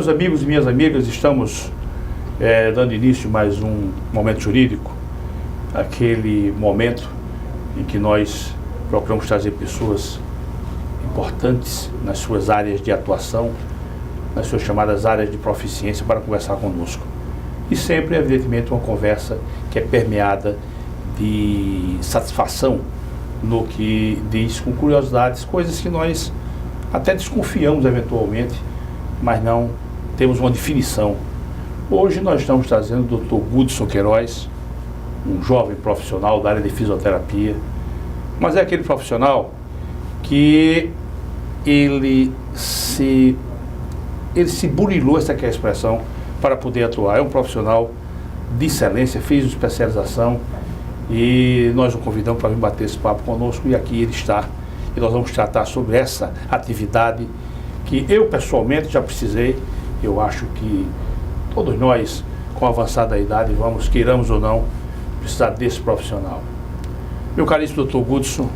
Meus amigos e minhas amigas, estamos dando início a mais um Momento Jurídico, aquele momento em que nós procuramos trazer pessoas importantes nas suas áreas de atuação, nas suas chamadas áreas de proficiência, para conversar conosco. E sempre, evidentemente, uma conversa que é permeada de satisfação no que diz, com curiosidades, coisas que nós até desconfiamos eventualmente, mas não temos uma definição. Hoje nós estamos trazendo o Dr. Goodson Queiroz, um jovem profissional da área de fisioterapia, mas é aquele profissional que ele se burilou, essa que é a expressão, para poder atuar. É um profissional de excelência, fez uma especialização e nós o convidamos para vir bater esse papo conosco, e aqui ele está. E nós vamos tratar sobre essa atividade que eu pessoalmente já precisei. Eu acho que todos nós, com a avançada idade, queiramos ou não, precisar desse profissional. Meu caríssimo Dr. Goodson,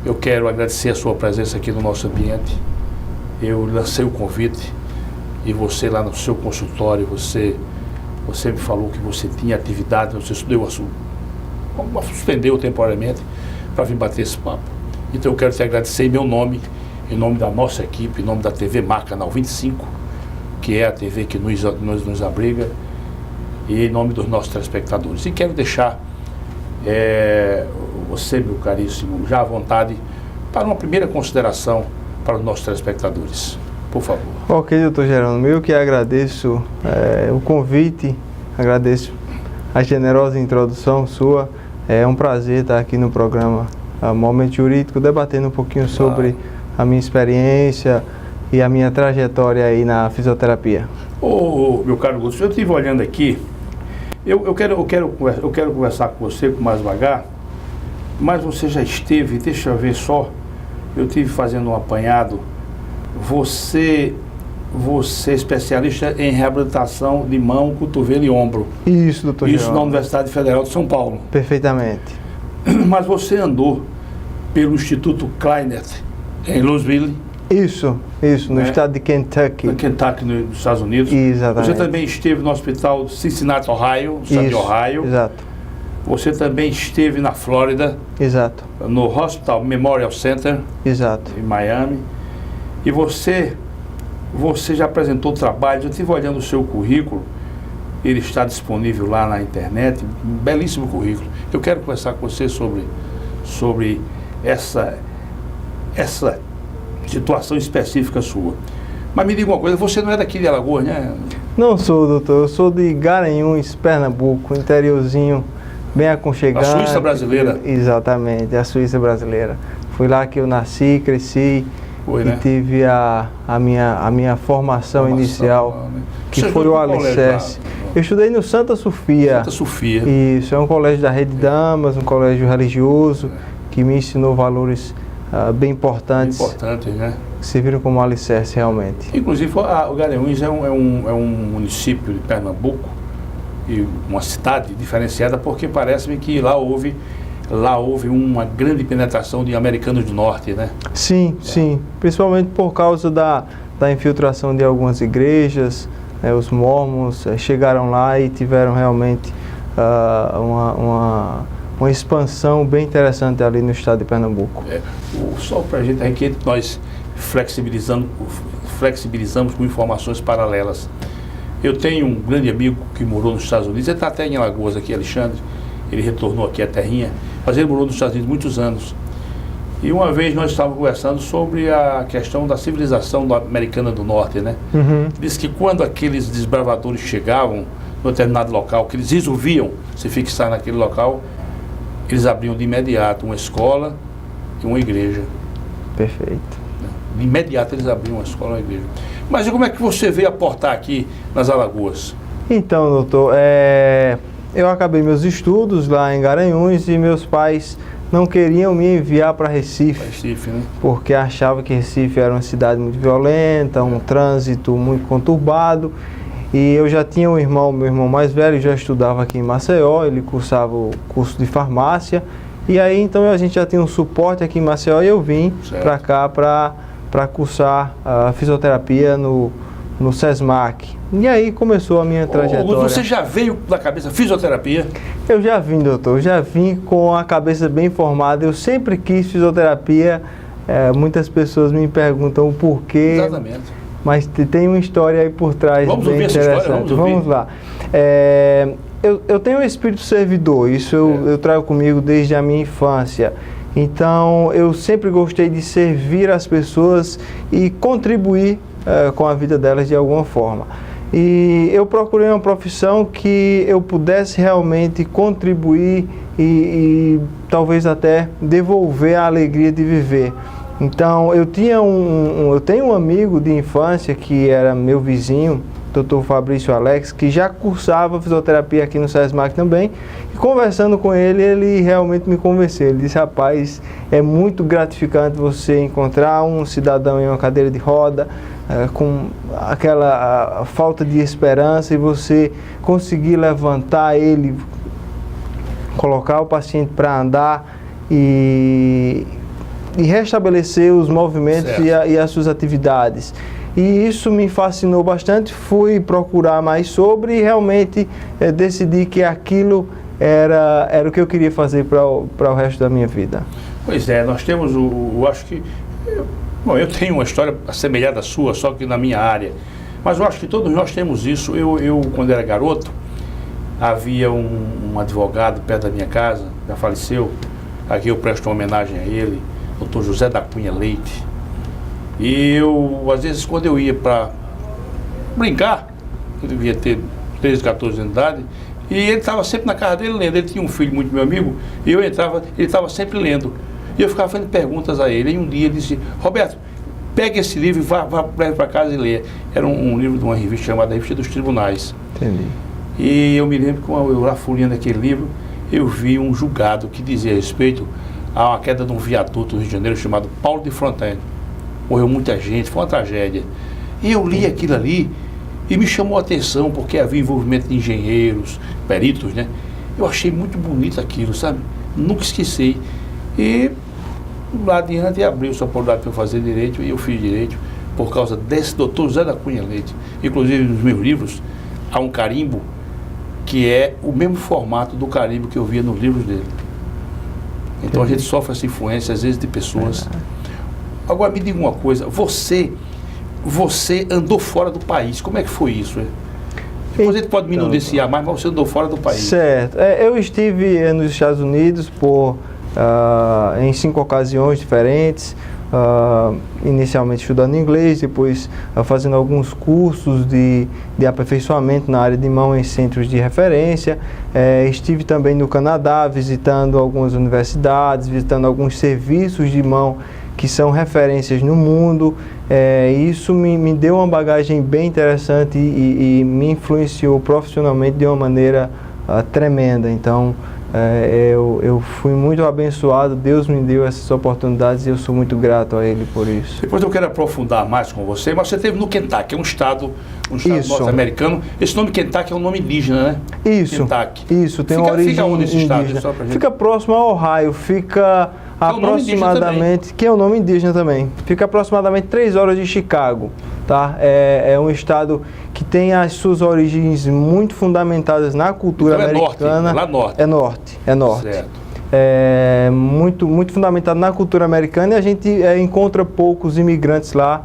eu quero agradecer a sua presença aqui no nosso ambiente. Eu lancei o convite e você lá no seu consultório, você me falou que você tinha atividade, você suspendeu temporariamente para vir bater esse papo. Então eu quero te agradecer em meu nome, em nome da nossa equipe, em nome da TV Mar Canal 25, que é a TV que nos abriga, e em nome dos nossos telespectadores. E quero deixar você, meu caríssimo, já à vontade para uma primeira consideração para os nossos telespectadores. Por favor. Ok, doutor Jerônimo, eu que agradeço o convite, agradeço a generosa introdução sua. É um prazer estar aqui no programa Momento Jurídico, debatendo um pouquinho sobre a minha experiência e a minha trajetória aí na fisioterapia. Meu caro Goodson, eu estive olhando aqui, eu quero conversar com você com mais devagar, mas você já esteve, deixa eu ver só, eu estive fazendo um apanhado. Você é especialista em reabilitação de mão, cotovelo e ombro. Isso, doutor. Isso na Universidade Federal de São Paulo. Perfeitamente. Mas você andou pelo Instituto Kleiner em Louisville. Isso, no estado de Kentucky. No Kentucky, nos Estados Unidos. Exatamente. Você também esteve no Hospital Cincinnati, Ohio, no estado de Ohio. Exato. Você também esteve na Flórida. Exato. No Hospital Memorial Center. Exato. Em Miami. E você já apresentou trabalhos. Eu estive olhando o seu currículo, ele está disponível lá na internet, um belíssimo currículo. Eu quero conversar com você sobre essa situação específica sua. Mas me diga uma coisa, você não é daqui de Alagoas, né? Não sou, doutor, eu sou de Garanhuns, Pernambuco, interiorzinho, bem aconchegante. A Suíça brasileira. Exatamente, a Suíça brasileira. Foi lá que eu nasci, cresci. Né? E tive a minha formação inicial, né? Que foi o alicerce. Eu estudei no Santa Sofia. Santa Sofia. Isso, é um colégio da Rede Damas, um colégio religioso, que me ensinou valores bem importantes. Importantes, né? Que serviram como alicerce realmente. Inclusive, o Garanhuns é um município de Pernambuco, e uma cidade diferenciada, porque parece-me que lá houve uma grande penetração de americanos do norte, né? Sim, sim. Principalmente por causa da infiltração de algumas igrejas, os mormons chegaram lá e tiveram realmente uma expansão bem interessante ali no estado de Pernambuco. Só para a gente aqui, nós flexibilizamos com informações paralelas. Eu tenho um grande amigo que morou nos Estados Unidos, ele está até em Alagoas aqui, Alexandre, ele retornou aqui à terrinha, mas ele morou nos Estados Unidos muitos anos. E uma vez nós estávamos conversando sobre a questão da civilização americana do norte, né? Uhum. Diz que quando aqueles desbravadores chegavam em determinado local, que eles resolviam se fixar naquele local, eles abriam de imediato uma escola e uma igreja. Perfeito. De imediato eles abriam uma escola e uma igreja. Mas e como é que você veio aportar aqui nas Alagoas? Então, doutor, eu acabei meus estudos lá em Garanhuns e meus pais não queriam me enviar para Recife, né? Porque achavam que Recife era uma cidade muito violenta, um trânsito muito conturbado. E eu já tinha meu irmão mais velho já estudava aqui em Maceió, ele cursava o curso de farmácia. E aí então a gente já tinha um suporte aqui em Maceió e eu vim para cá para cursar a fisioterapia no SESMAC. E aí começou a minha trajetória. Você já veio na cabeça fisioterapia? Eu já vim, doutor, eu já vim com a cabeça bem formada. Eu sempre quis fisioterapia. Muitas pessoas me perguntam o porquê. Exatamente. Mas tem uma história aí por trás. Vamos bem ouvir essa interessante. história, vamos lá. Eu tenho um espírito servidor, isso eu trago comigo desde a minha infância. Então, eu sempre gostei de servir as pessoas e contribuir com a vida delas de alguma forma. E eu procurei uma profissão que eu pudesse realmente contribuir e talvez até devolver a alegria de viver. Então, eu tenho um amigo de infância que era meu vizinho, Dr. Fabrício Alex, que já cursava fisioterapia aqui no SESMAC também, e conversando com ele, ele realmente me convenceu. Ele disse: rapaz, é muito gratificante você encontrar um cidadão em uma cadeira de roda, com aquela falta de esperança, e você conseguir levantar ele, colocar o paciente para andar e restabelecer os movimentos e as suas atividades. E isso me fascinou bastante, fui procurar mais sobre e realmente decidi que aquilo era o que eu queria fazer para o resto da minha vida. Pois é, nós temos eu acho que... Bom, eu tenho uma história assemelhada à sua, só que na minha área. Mas eu acho que todos nós temos isso. Eu quando era garoto, havia um advogado perto da minha casa, já faleceu, aqui eu presto uma homenagem a ele, Dr. José da Cunha Leite. E eu, às vezes, quando eu ia para brincar, eu devia ter 13, 14 anos de idade, e ele estava sempre na casa dele lendo. Ele tinha um filho muito meu amigo, e eu entrava, ele estava sempre lendo. E eu ficava fazendo perguntas a ele. E um dia ele disse: Roberto, pegue esse livro e leve para casa e leia. Era um livro de uma revista chamada Revista dos Tribunais. Entendi. E eu me lembro que eu lá folheando aquele livro, eu vi um julgado que dizia respeito a uma queda de um viaduto no Rio de Janeiro chamado Paulo de Fronten. Morreu muita gente, foi uma tragédia. E eu li aquilo ali e me chamou a atenção, porque havia envolvimento de engenheiros, peritos, né? Eu achei muito bonito aquilo, sabe? Nunca esqueci. E lá adiante abriu-se a oportunidade para eu fazer direito, e eu fiz direito por causa desse doutor José da Cunha Leite. Inclusive, nos meus livros, há um carimbo que é o mesmo formato do carimbo que eu via nos livros dele. Então a gente sofre essa influência, às vezes, de pessoas. Agora, me diga uma coisa, você andou fora do país, como é que foi isso? Depois a gente pode me noticiar mais, mas você andou fora do país. Certo. Eu estive nos Estados Unidos em 5 ocasiões diferentes, inicialmente estudando inglês, depois fazendo alguns cursos de aperfeiçoamento na área de mão em centros de referência. Estive também no Canadá, visitando algumas universidades, visitando alguns serviços de mão que são referências no mundo. Isso me deu uma bagagem bem interessante e me influenciou profissionalmente de uma maneira tremenda. Então, eu fui muito abençoado, Deus me deu essas oportunidades e eu sou muito grato a Ele por isso. Depois eu quero aprofundar mais com você, mas você esteve no Kentucky, é um estado norte-americano. Esse nome Kentucky é um nome indígena, né? Isso, Kentucky. Isso, tem uma origem fica onde esse estado? indígena. Fica próximo a Ohio, fica aproximadamente, que é o nome indígena também, fica aproximadamente 3 horas de Chicago, tá? É um estado que tem as suas origens muito fundamentadas na cultura americana. Lá norte. É norte. Certo. Muito fundamentado na cultura americana, e a gente encontra poucos imigrantes lá.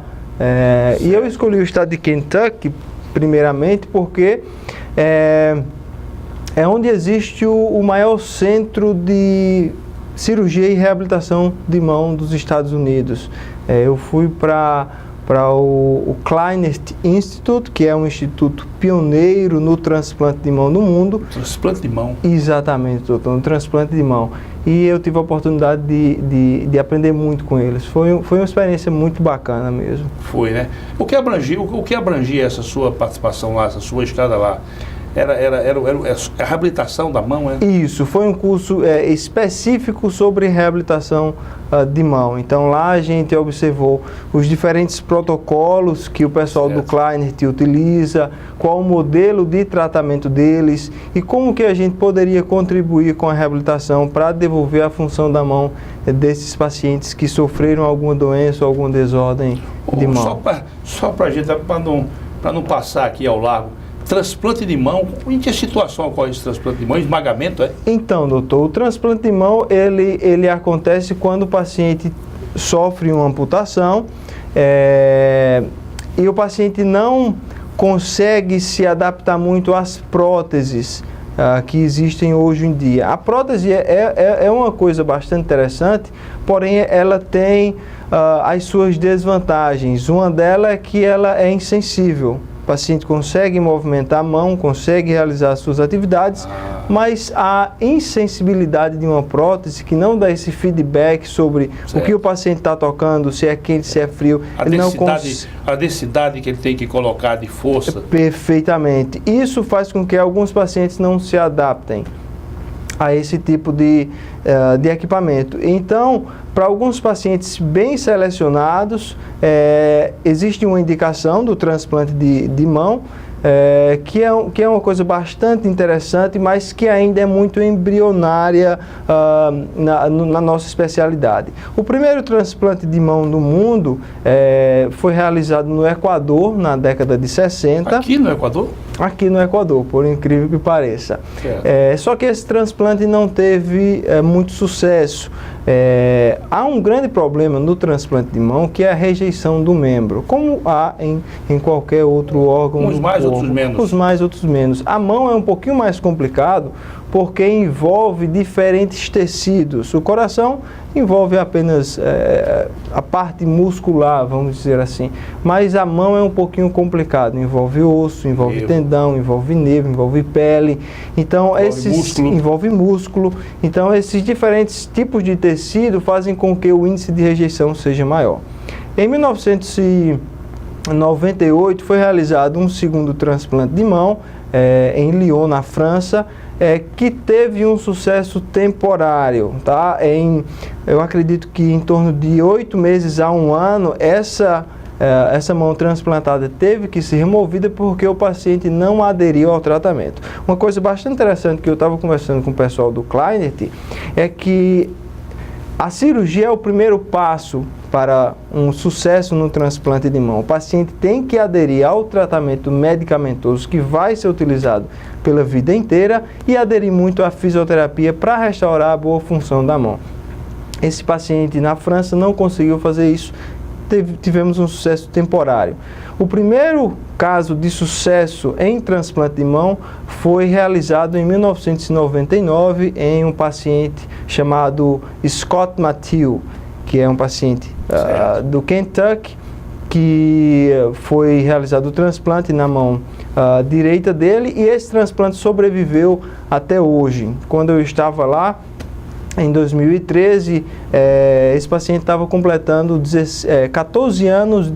E eu escolhi o estado de Kentucky, primeiramente, porque é onde existe o maior centro de cirurgia e reabilitação de mão dos Estados Unidos. Eu fui para o Kleinert Institute, que é um instituto pioneiro no transplante de mão no mundo. Transplante de mão? Exatamente, doutor, no transplante de mão. E eu tive a oportunidade de aprender muito com eles. Foi uma experiência muito bacana mesmo. Foi, né? O que abrangia essa sua participação lá, essa sua estada lá? Era a reabilitação da mão, né? Isso, foi um curso específico sobre reabilitação de mão. Então lá a gente observou os diferentes protocolos que o pessoal do Kleinert utiliza, qual o modelo de tratamento deles e como que a gente poderia contribuir com a reabilitação para devolver a função da mão desses pacientes que sofreram alguma doença ou alguma desordem de mão. Só para a gente, para não para não passar aqui ao largo. Transplante de mão, em que situação ocorre esse transplante de mão? Esmagamento, é? Então, doutor, o transplante de mão, ele acontece quando o paciente sofre uma amputação e o paciente não consegue se adaptar muito às próteses que existem hoje em dia. A prótese é uma coisa bastante interessante, porém ela tem as suas desvantagens. Uma delas é que ela é insensível. O paciente consegue movimentar a mão, consegue realizar as suas atividades, mas a insensibilidade de uma prótese que não dá esse feedback sobre o que o paciente está tocando, se é quente, se é frio, a densidade que ele tem que colocar de força. Perfeitamente. Isso faz com que alguns pacientes não se adaptem a esse tipo de equipamento. Então, para alguns pacientes bem selecionados, existe uma indicação do transplante de mão, que é uma coisa bastante interessante, mas que ainda é muito embrionária na nossa especialidade. O primeiro transplante de mão no mundo foi realizado no Equador, na década de 60. Aqui no Equador? Aqui no Equador, por incrível que pareça. Só que esse transplante não teve muito sucesso. Há um grande problema no transplante de mão, que é a rejeição do membro, como há em qualquer outro órgão. Uns mais, outros menos. Uns mais, outros menos. A mão é um pouquinho mais complicado, porque envolve diferentes tecidos. O coração envolve apenas a parte muscular, vamos dizer assim. Mas a mão é um pouquinho complicado. Envolve osso, envolve tendão, envolve nervo, envolve pele. Então, envolve músculo. Então, esses diferentes tipos de tecido fazem com que o índice de rejeição seja maior. Em 1998 foi realizado um segundo transplante de mão em Lyon, na França, que teve um sucesso temporário, tá? Eu acredito que em torno de 8 meses a 1 ano, essa mão transplantada teve que ser removida porque o paciente não aderiu ao tratamento. Uma coisa bastante interessante que eu estava conversando com o pessoal do Kleinert é que a cirurgia é o primeiro passo para um sucesso no transplante de mão. O paciente tem que aderir ao tratamento medicamentoso que vai ser utilizado pela vida inteira e aderir muito à fisioterapia para restaurar a boa função da mão. Esse paciente na França não conseguiu fazer isso, tivemos um sucesso temporário. O primeiro caso de sucesso em transplante de mão foi realizado em 1999 em um paciente chamado Scott Mathieu, que é um paciente do Kentucky, que foi realizado o transplante na mão direita dele, e esse transplante sobreviveu até hoje. Quando eu estava lá, em 2013, esse paciente estava completando 14 anos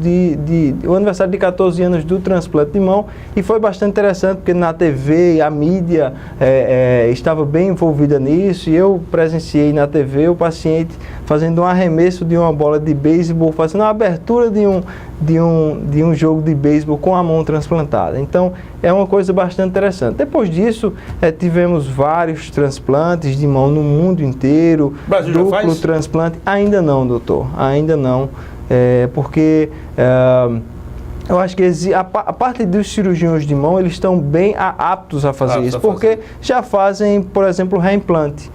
o aniversário de 14 anos do transplante de mão, e foi bastante interessante porque na TV a mídia estava bem envolvida nisso, e eu presenciei na TV o paciente fazendo um arremesso de uma bola de beisebol, fazendo a abertura de um jogo de beisebol com a mão transplantada. Então é uma coisa bastante interessante. Depois disso, tivemos vários transplantes de mão no mundo inteiro. O Brasil já faz? Transplante, ainda não, doutor, ainda não, porque eu acho que a parte dos cirurgiões de mão, eles estão bem aptos a fazer isso, porque já fazem, por exemplo, reimplante.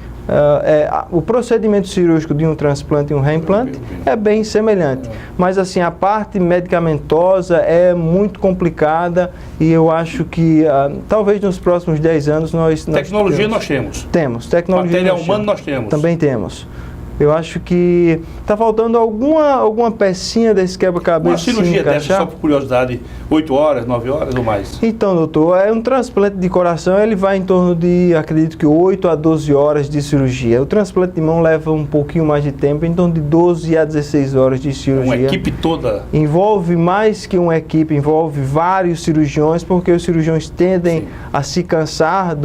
O procedimento cirúrgico de um transplante e um reimplante é bem semelhante, mas assim, a parte medicamentosa é muito complicada, e eu acho que talvez nos próximos 10 anos tecnologia nós temos. Temos, tecnologia. Material humano nós temos. Também temos. Eu acho que está faltando alguma pecinha desse quebra-cabeça. Uma cirurgia dessa, só por curiosidade, 8 horas, 9 horas ou mais? Então, doutor, um transplante de coração, ele vai em torno de, acredito que 8 a 12 horas de cirurgia. O transplante de mão leva um pouquinho mais de tempo, em torno de 12 a 16 horas de cirurgia. Uma equipe toda? Envolve mais que uma equipe, envolve vários cirurgiões, porque os cirurgiões tendem a se cansar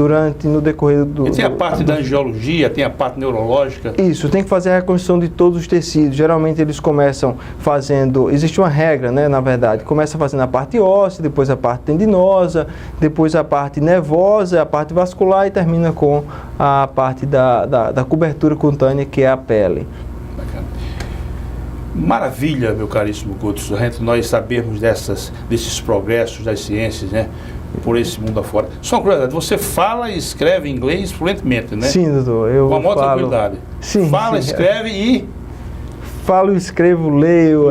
no decorrer do... E tem a parte da angiologia, tem a parte neurológica? Isso, tem que fazer a reconstrução de todos os tecidos. Geralmente eles começam fazendo, existe uma regra, né, na verdade, começa fazendo a parte óssea, depois a parte tendinosa, depois a parte nervosa, a parte vascular, e termina com a parte da cobertura cutânea, que é a pele. Bacana. Maravilha, meu caríssimo Guto, nós sabermos desses progressos das ciências, né? Por esse mundo afora. Só uma curiosidade, você fala e escreve inglês fluentemente, né? Sim, doutor. Eu com a maior tranquilidade. Sim, fala, sim, escreve e... Falo, escrevo, leio.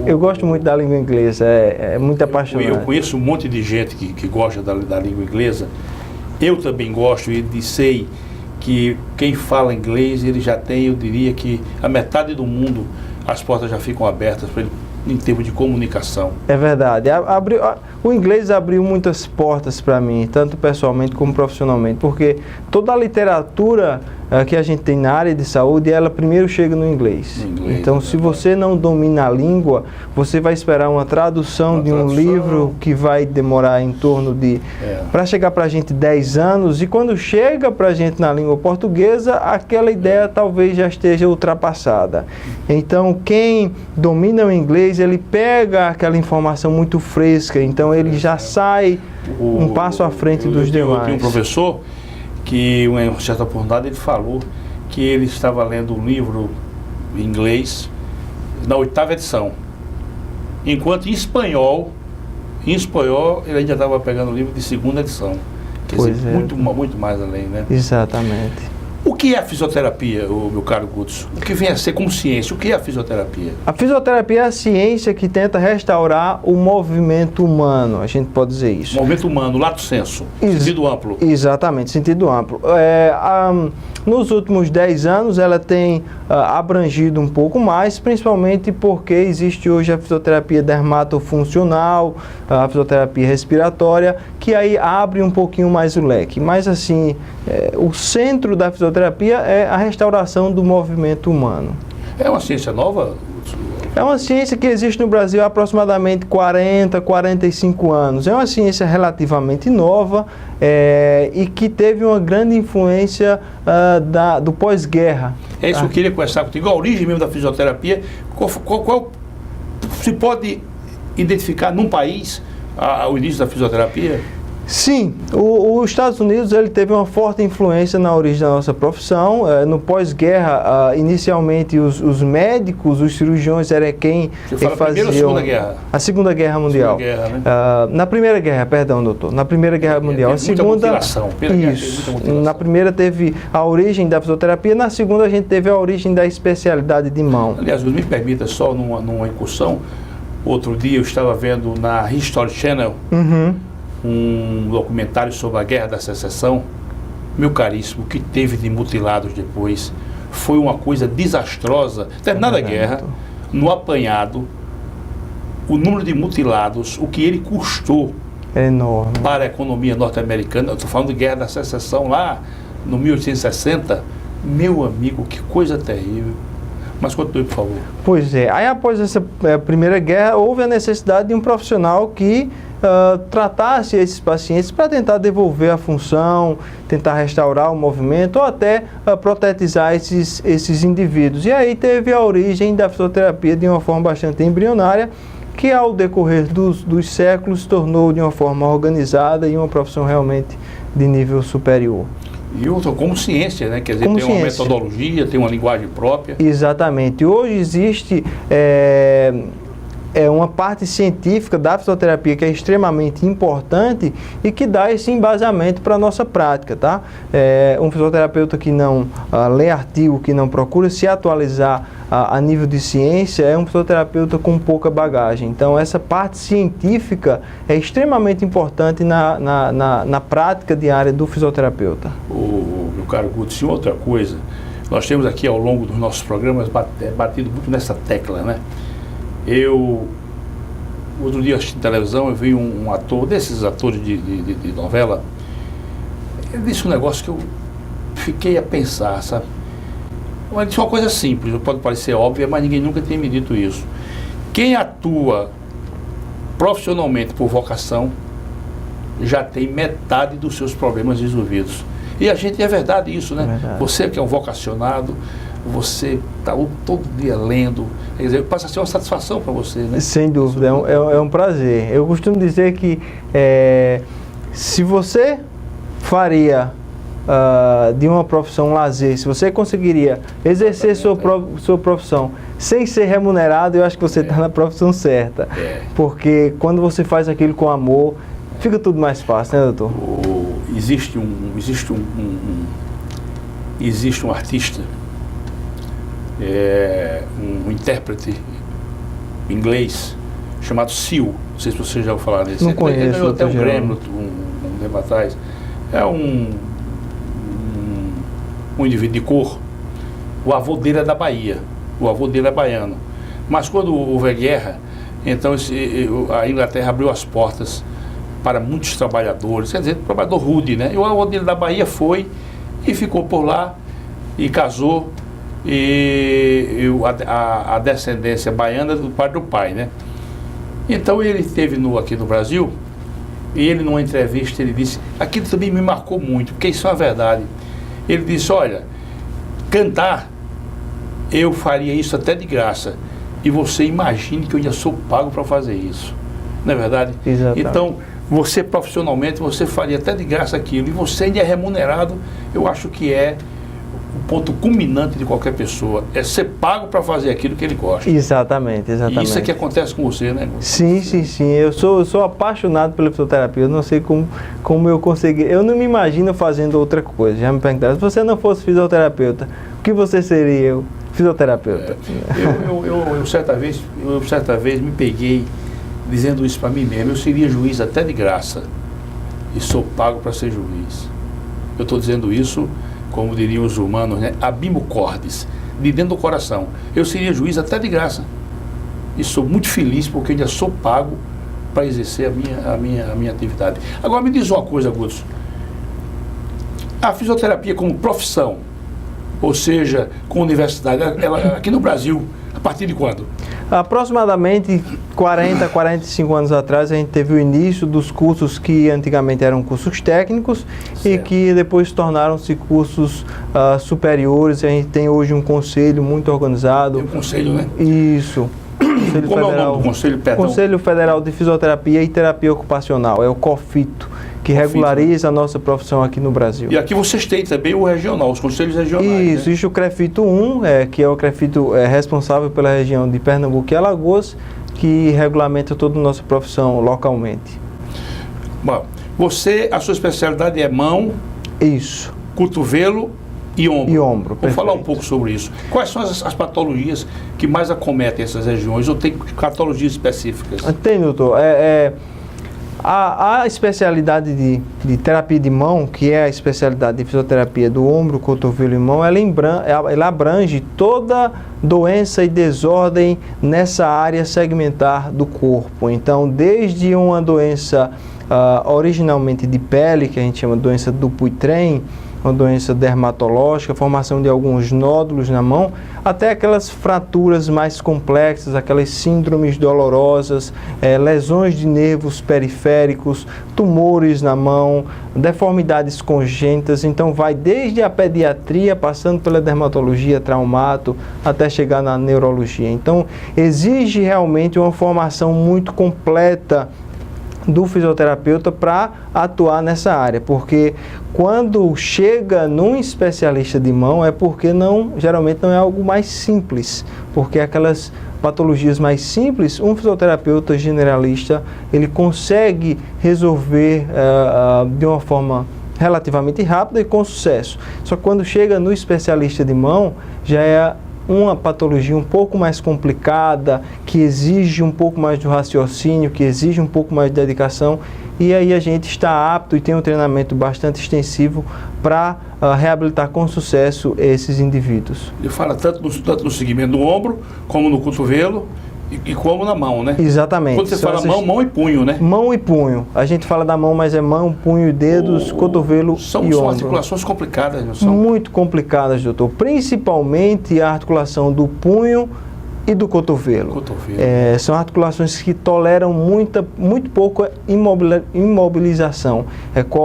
Eu gosto muito da língua inglesa, é muito apaixonante. Eu conheço um monte de gente que gosta da língua inglesa. Eu também gosto e sei que quem fala inglês, ele já tem, eu diria que a metade do mundo, as portas já ficam abertas para ele em termos de comunicação. É verdade. O inglês abriu muitas portas para mim, tanto pessoalmente como profissionalmente, porque toda a literatura que a gente tem na área de saúde, ela primeiro chega no inglês. Então, se você não domina a língua, você vai esperar uma tradução de um livro que vai demorar em torno de... Para chegar para a gente 10 anos, e quando chega para a gente na língua portuguesa, aquela ideia talvez já esteja ultrapassada. Então, quem domina o inglês, ele pega aquela informação muito fresca, então ele já sai um passo à frente dos demais. Tem um professor que, em uma certa oportunidade, ele falou que ele estava lendo um livro em inglês na 8ª edição, enquanto em espanhol ele ainda estava pegando o livro de 2ª edição. Quer dizer, muito mais além, né? Exatamente. O que é a fisioterapia, meu caro Guto? O que vem a ser como ciência? O que é a fisioterapia? A fisioterapia é a ciência que tenta restaurar o movimento humano, a gente pode dizer isso. Movimento humano, lato sensu, sentido amplo. Exatamente, sentido amplo. Nos últimos 10 anos ela tem abrangido um pouco mais, principalmente porque existe hoje a fisioterapia dermatofuncional, a fisioterapia respiratória, que aí abre um pouquinho mais o leque. Mas assim, o centro da fisioterapia é a restauração do movimento humano. É uma ciência nova? É uma ciência que existe no Brasil há aproximadamente 40, 45 anos. É uma ciência relativamente nova e que teve uma grande influência do pós-guerra. É isso que eu queria conversar contigo. A origem mesmo da fisioterapia, qual se pode identificar num país o início da fisioterapia? Sim, os Estados Unidos ele teve uma forte influência na origem da nossa profissão. No pós-guerra, inicialmente os médicos, os cirurgiões eram quem faziam... Primeira ou Segunda Guerra? A Segunda Guerra Mundial. Segunda Guerra, né? Na Primeira Guerra, perdão, doutor. Na Primeira Guerra Mundial. A segunda, na primeira teve a origem da fisioterapia, na segunda a gente teve a origem da especialidade de mão. Aliás, me permita só numa incursão. Outro dia eu estava vendo na History Channel um documentário sobre a Guerra da Secessão. Meu caríssimo, o que teve de mutilados depois foi uma coisa desastrosa. Terminada a guerra, no apanhado, o número de mutilados, o que ele custou enorme para a economia norte-americana. Eu estou falando de Guerra da Secessão lá no 1860. Meu amigo, que coisa terrível. Mas continue, por favor. Pois é, aí após essa Primeira Guerra, houve a necessidade de um profissional que tratasse esses pacientes para tentar devolver a função, tentar restaurar o movimento ou até protetizar esses indivíduos. E aí teve a origem da fisioterapia de uma forma bastante embrionária, que ao decorrer dos séculos se tornou de uma forma organizada e uma profissão realmente de nível superior. E outra, como ciência, né? Quer dizer, como tem ciência. Uma metodologia, tem uma linguagem própria. Exatamente. Hoje existe uma parte científica da fisioterapia que é extremamente importante e que dá esse embasamento para a nossa prática, tá? Um fisioterapeuta que não lê artigo, que não procura se atualizar a nível de ciência, é um fisioterapeuta com pouca bagagem. Então, essa parte científica é extremamente importante na prática diária do fisioterapeuta. Meu caro Guto, outra coisa, nós temos aqui ao longo dos nossos programas batido muito nessa tecla, né? Outro dia assisti televisão, eu vi um ator, desses atores de novela, ele disse um negócio que eu fiquei a pensar, sabe? Ele disse uma coisa simples, pode parecer óbvia, mas ninguém nunca tinha me dito isso. Quem atua profissionalmente por vocação já tem metade dos seus problemas resolvidos. E a gente, é verdade isso, né? Verdade. Você que é um vocacionado, você está todo dia lendo, quer dizer, passa a ser uma satisfação para você, né? Sem dúvida, é um prazer. Eu costumo dizer que se você faria de uma profissão lazer, se você conseguiria exercer sua profissão sem ser remunerado, eu acho que você está na profissão certa. Porque quando você faz aquilo com amor, fica tudo mais fácil, né, doutor? Existe um artista, um intérprete inglês chamado Seal. Não sei se você já ouviu falar desse. Não conheço. Ele ganhou até um Grêmio um tempo atrás. É um indivíduo de cor. O avô dele é da Bahia. O avô dele é baiano. Mas quando houve a guerra, então a Inglaterra abriu as portas para muitos trabalhadores, quer dizer, trabalhador rude, né? E o avô dele da Bahia foi e ficou por lá e casou, e a descendência baiana do pai, né? Então ele esteve aqui no Brasil, e ele numa entrevista ele disse, aquilo também me marcou muito, porque isso é uma verdade. Ele disse, olha, cantar, eu faria isso até de graça, e você imagine que eu já sou pago para fazer isso, não é verdade? Exatamente. Então, você profissionalmente, você faria até de graça aquilo, e você ainda é remunerado. Eu acho que é o ponto culminante de qualquer pessoa, é ser pago para fazer aquilo que ele gosta. Exatamente. E isso é que acontece com você, né? Sim. Eu sou apaixonado pela fisioterapia. Eu não sei como eu consegui. Eu não me imagino fazendo outra coisa. Já me perguntaram, se você não fosse fisioterapeuta, o que você seria? Eu, fisioterapeuta. Eu certa vez me peguei dizendo isso para mim mesmo, eu seria juiz até de graça e sou pago para ser juiz. Eu estou dizendo isso, como diriam os humanos, né? Abimo cordis, de dentro do coração. Eu seria juiz até de graça e sou muito feliz porque ainda sou pago para exercer a minha atividade. Agora me diz uma coisa, Guto. A fisioterapia como profissão, ou seja, com universidade, ela, aqui no Brasil, a partir de quando? Aproximadamente 45 anos atrás, a gente teve o início dos cursos que antigamente eram cursos técnicos, certo, e que depois tornaram-se cursos superiores. A gente tem hoje um conselho muito organizado. Tem um conselho, né? Isso. Conselho Como Federal, é o nome do conselho, perdão? Conselho Federal de Fisioterapia e Terapia Ocupacional, é o COFITO, que regulariza a nossa profissão aqui no Brasil. E aqui vocês têm também o regional, os conselhos regionais. Isso, o CREFITO 1, que é o CREFITO responsável pela região de Pernambuco e Alagoas, que regulamenta toda a nossa profissão localmente. Bom, a sua especialidade é mão, isso, cotovelo e ombro. Vamos perfeito. Falar um pouco sobre isso. Quais são as patologias que mais acometem essas regiões, ou tem patologias específicas? Tem, doutor. A especialidade de terapia de mão, que é a especialidade de fisioterapia do ombro, cotovelo e mão, ela abrange toda doença e desordem nessa área segmentar do corpo. Então, desde uma doença originalmente de pele, que a gente chama de doença do Dupuytren, uma doença dermatológica, formação de alguns nódulos na mão, até aquelas fraturas mais complexas, aquelas síndromes dolorosas, lesões de nervos periféricos, tumores na mão, deformidades congênitas. Então vai desde a pediatria, passando pela dermatologia, traumato, até chegar na neurologia. Então exige realmente uma formação muito completa do fisioterapeuta para atuar nessa área, porque quando chega num especialista de mão é porque geralmente não é algo mais simples, porque aquelas patologias mais simples, um fisioterapeuta generalista, ele consegue resolver de uma forma relativamente rápida e com sucesso. Só que quando chega no especialista de mão, já é uma patologia um pouco mais complicada, que exige um pouco mais do raciocínio, que exige um pouco mais de dedicação, e aí a gente está apto e tem um treinamento bastante extensivo para reabilitar com sucesso esses indivíduos. Ele fala tanto no segmento do ombro, como no cotovelo, e como na mão, né? Exatamente. Quando você fala mão e punho, né? Mão e punho. A gente fala da mão, mas é mão, punho, dedos, cotovelo e ombro. São articulações complicadas, não são? Muito complicadas, doutor. Principalmente a articulação do punho e do cotovelo. São articulações que toleram muito pouca imobilização.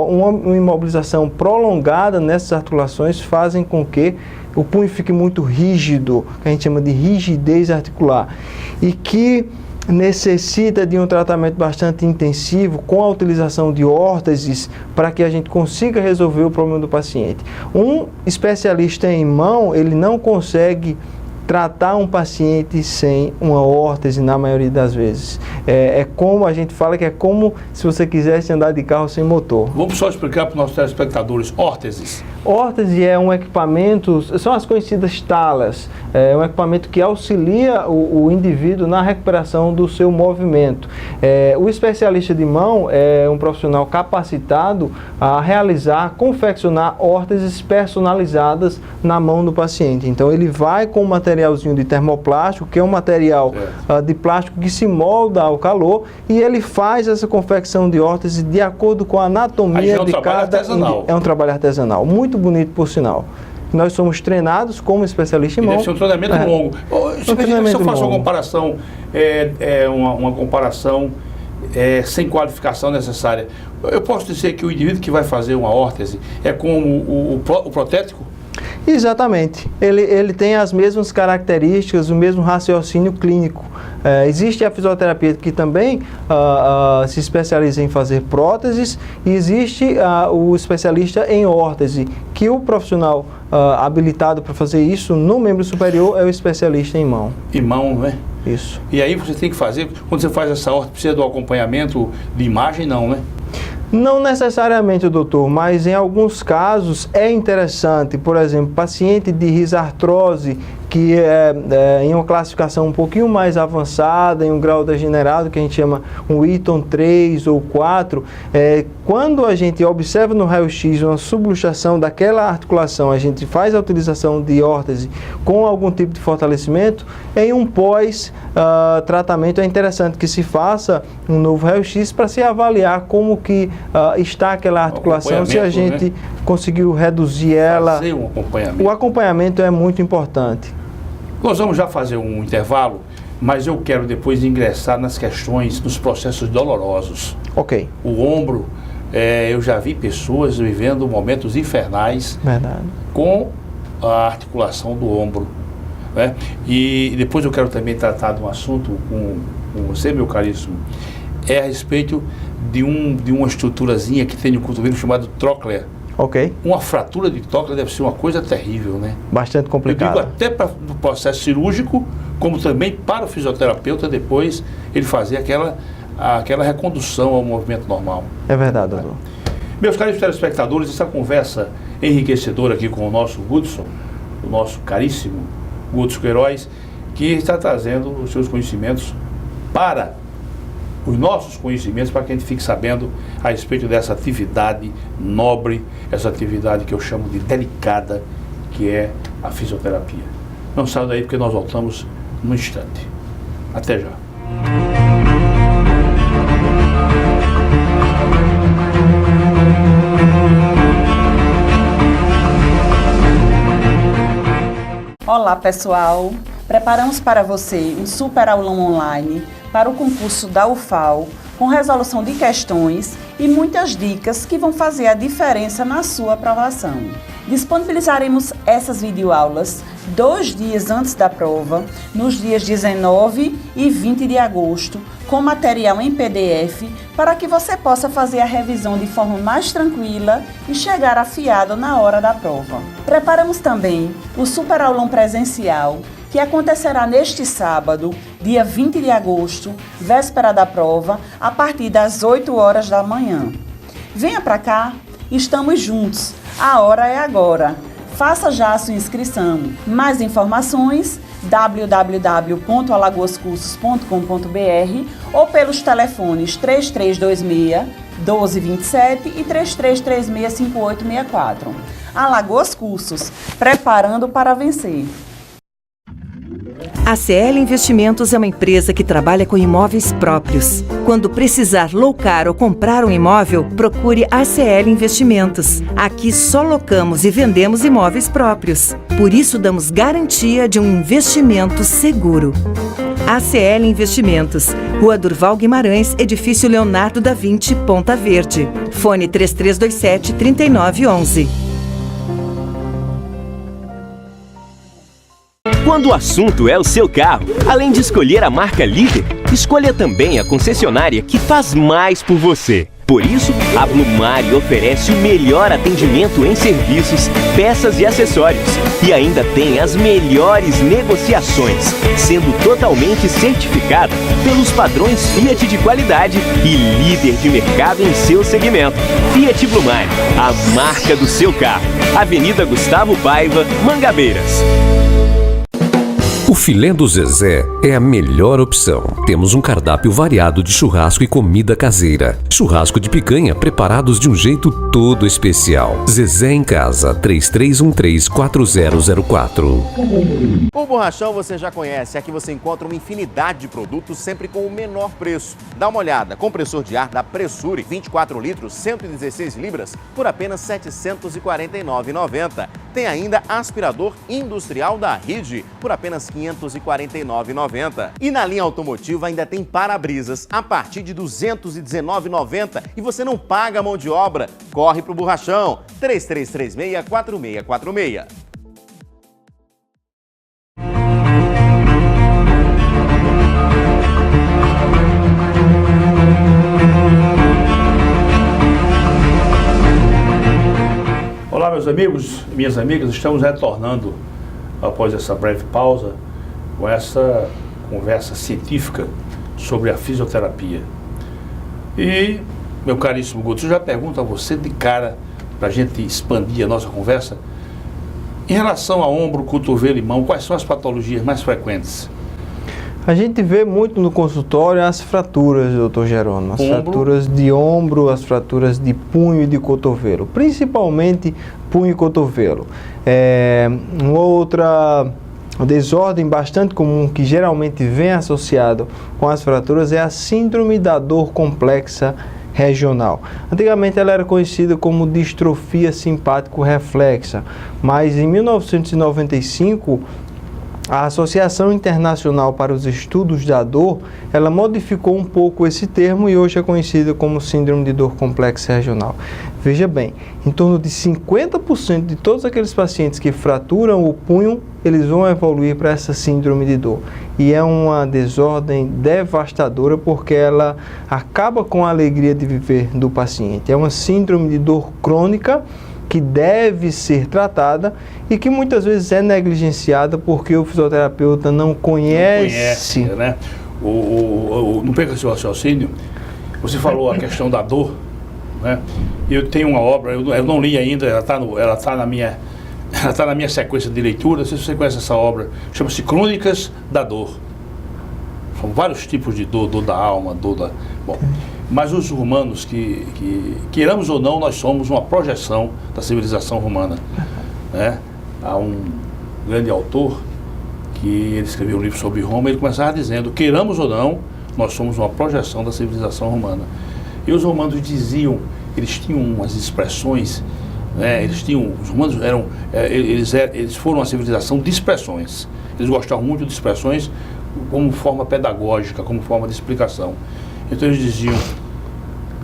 Uma imobilização prolongada nessas articulações fazem com que o punho fique muito rígido, que a gente chama de rigidez articular, e que necessita de um tratamento bastante intensivo com a utilização de órteses para que a gente consiga resolver o problema do paciente. Um especialista em mão, ele não consegue tratar um paciente sem uma órtese na maioria das vezes. É como a gente fala que é como se você quisesse andar de carro sem motor. Vamos só explicar para os nossos telespectadores, órteses. Órtese é um equipamento, são as conhecidas talas, é um equipamento que auxilia o indivíduo na recuperação do seu movimento. O especialista de mão é um profissional capacitado a realizar, confeccionar órteses personalizadas na mão do paciente. Então ele vai com um materialzinho de termoplástico, que é um material de plástico que se molda ao calor, e ele faz essa confecção de órtese de acordo com a anatomia de cada... É um trabalho artesanal, muito bonito por sinal. Nós somos treinados como especialista em mão. Deve ser um treinamento longo. Se eu faço uma comparação, uma comparação sem qualificação necessária, eu posso dizer que o indivíduo que vai fazer uma órtese é como o protético? Exatamente. Ele tem as mesmas características, o mesmo raciocínio clínico. Existe a fisioterapia que também se especializa em fazer próteses, e existe o especialista em órtese, que o profissional habilitado para fazer isso no membro superior é o especialista em mão. Em mão, né? Isso. E aí você tem que fazer, quando você faz essa órtese, precisa do acompanhamento de imagem, não, né? Não necessariamente, doutor, mas em alguns casos é interessante. Por exemplo, paciente de risartrose, que é em uma classificação um pouquinho mais avançada, em um grau degenerado, que a gente chama um Eaton 3 ou 4, quando a gente observa no raio-x uma subluxação daquela articulação, a gente faz a utilização de órtese com algum tipo de fortalecimento, em um pós-tratamento é interessante que se faça um novo raio-x para se avaliar como que está aquela articulação, se a gente conseguiu reduzir ela. Fazer um acompanhamento. O acompanhamento é muito importante. Nós vamos já fazer um intervalo, mas eu quero depois ingressar nas questões, nos processos dolorosos. Ok. O ombro, eu já vi pessoas vivendo momentos infernais. Verdade. Com a articulação do ombro, né? E depois eu quero também tratar de um assunto com você, meu caríssimo, a respeito de uma estruturazinha que tem no cotovelo chamado trochlea. Ok. Uma fratura de trochlea deve ser uma coisa terrível, né? Bastante complicado. Eu digo até para o processo cirúrgico, como também para o fisioterapeuta depois ele fazer aquela recondução ao movimento normal. É verdade, doutor. Meus caros telespectadores, essa conversa enriquecedora aqui com o nosso Gudson, o nosso caríssimo Gudson Queiroz, que está trazendo os seus conhecimentos para os nossos conhecimentos, para que a gente fique sabendo a respeito dessa atividade nobre, essa atividade que eu chamo de delicada, que é a fisioterapia. Não saia daí porque nós voltamos num instante. Até já. Olá pessoal, preparamos para você um super aulão online para o concurso da UFAL, com resolução de questões e muitas dicas que vão fazer a diferença na sua aprovação. Disponibilizaremos essas videoaulas 2 dias antes da prova, nos dias 19 e 20 de agosto, com material em PDF, para que você possa fazer a revisão de forma mais tranquila e chegar afiado na hora da prova. Preparamos também o super aulão presencial, que acontecerá neste sábado, dia 20 de agosto, véspera da prova, a partir das 8 horas da manhã. Venha para cá, estamos juntos, a hora é agora. Faça já a sua inscrição. Mais informações, www.alagoascursos.com.br ou pelos telefones 3326-1227 e 3336-5864. Alagoas Cursos, preparando para vencer. A CL Investimentos é uma empresa que trabalha com imóveis próprios. Quando precisar locar ou comprar um imóvel, procure a CL Investimentos. Aqui só locamos e vendemos imóveis próprios. Por isso damos garantia de um investimento seguro. ACL Investimentos, Rua Durval Guimarães, Edifício Leonardo da Vinci, Ponta Verde. Fone 3327-3911. Quando o assunto é o seu carro, além de escolher a marca líder, Escolha também a concessionária que faz mais por você. Por isso, a Blumari oferece o melhor atendimento em serviços, peças e acessórios. E ainda tem as melhores negociações, sendo totalmente certificada pelos padrões Fiat de qualidade e líder de mercado em seu segmento. Fiat Blumari, a marca do seu carro. Avenida Gustavo Paiva, Mangabeiras. O filé do Zezé é a melhor opção. Temos um cardápio variado de churrasco e comida caseira. Churrasco de picanha preparados de um jeito todo especial. Zezé em Casa, 3313-4004. O Borrachão você já conhece. Aqui você encontra uma infinidade de produtos sempre com o menor preço. Dá uma olhada. Compressor de ar da Pressure, 24 litros, 116 libras, por apenas R$ 749,90. Tem ainda aspirador industrial da Ride, por apenas R$ 549,90. E na linha automotiva ainda tem para-brisas a partir de R$ 219,90 e você não paga mão de obra. Corre pro Borrachão, 3336-4646. Olá, meus amigos e minhas amigas, estamos retornando após essa breve pausa com essa conversa científica sobre a fisioterapia. E, meu caríssimo Guto, eu já pergunto a você de cara, para a gente expandir a nossa conversa, em relação a ombro, cotovelo e mão, quais são as patologias mais frequentes? A gente vê muito no consultório as fraturas, doutor Jerônimo, as fraturas de ombro, as fraturas de punho e de cotovelo, principalmente punho e cotovelo. Uma outra desordem bastante comum que geralmente vem associado com as fraturas é a síndrome da dor complexa regional. Antigamente ela era conhecida como distrofia simpático-reflexa, mas em 1995 a Associação Internacional para os Estudos da Dor, ela modificou um pouco esse termo e hoje é conhecida como síndrome de dor complexa regional. Veja bem, em torno de 50% de todos aqueles pacientes que fraturam o punho, eles vão evoluir para essa síndrome de dor. E é uma desordem devastadora porque ela acaba com a alegria de viver do paciente. É uma síndrome de dor crônica que deve ser tratada e que muitas vezes é negligenciada porque o fisioterapeuta não conhece, né? Não perca seu raciocínio. Você falou a questão da dor, né? Eu tenho uma obra, eu não li ainda, ela tá na minha sequência de leitura. Não sei se você conhece essa obra, chama-se Crônicas da Dor. São vários tipos de dor, dor da alma, dor da... Bom, mas os romanos, que queiramos ou não, nós somos uma projeção da civilização romana, né? Há um grande autor que ele escreveu um livro sobre Roma, ele começava dizendo, queiramos ou não, nós somos uma projeção da civilização romana. E os romanos diziam, eles tinham umas expressões, né? Os romanos eles foram uma civilização de expressões. Eles gostavam muito de expressões como forma pedagógica, como forma de explicação. Então eles diziam,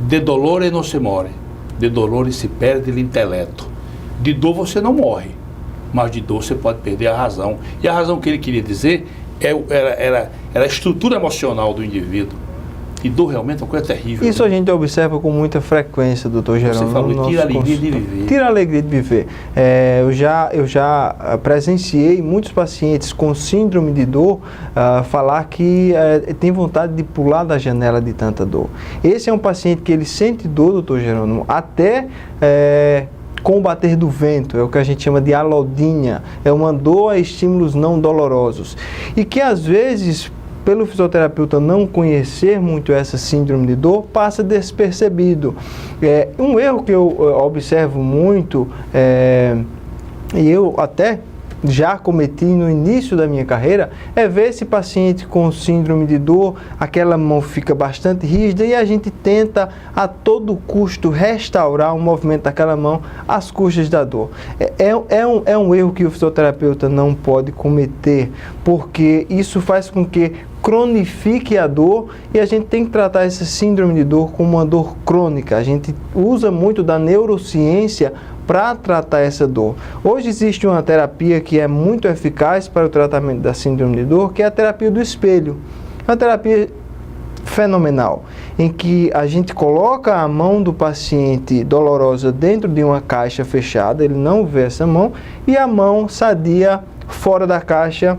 de dolore non se more, de dolore se perde l'intelletto. De dor você não morre, mas de dor você pode perder a razão. E a razão que ele queria dizer era a estrutura emocional do indivíduo. E dor realmente é uma coisa terrível. Isso, né? A gente observa com muita frequência, doutor Jerônimo. Você falou, tira a alegria de viver. Tira a alegria de viver. Eu já presenciei muitos pacientes com síndrome de dor falar que tem vontade de pular da janela de tanta dor. Esse é um paciente que ele sente dor, doutor Jerônimo, até com o bater do vento, é o que a gente chama de alodínia, é uma dor a estímulos não dolorosos. E que às vezes, pelo fisioterapeuta não conhecer muito essa síndrome de dor, passa despercebido. Um erro que eu observo muito, e eu até já cometi no início da minha carreira, é ver esse paciente com síndrome de dor, aquela mão fica bastante rígida e a gente tenta a todo custo restaurar o movimento daquela mão às custas da dor. É um erro que o fisioterapeuta não pode cometer, porque isso faz com que cronifique a dor e a gente tem que tratar essa síndrome de dor como uma dor crônica. A gente usa muito da neurociência para tratar essa dor. Hoje existe uma terapia que é muito eficaz para o tratamento da síndrome de dor, que é a terapia do espelho. É uma terapia fenomenal, em que a gente coloca a mão do paciente dolorosa dentro de uma caixa fechada, ele não vê essa mão, e a mão sadia fora da caixa,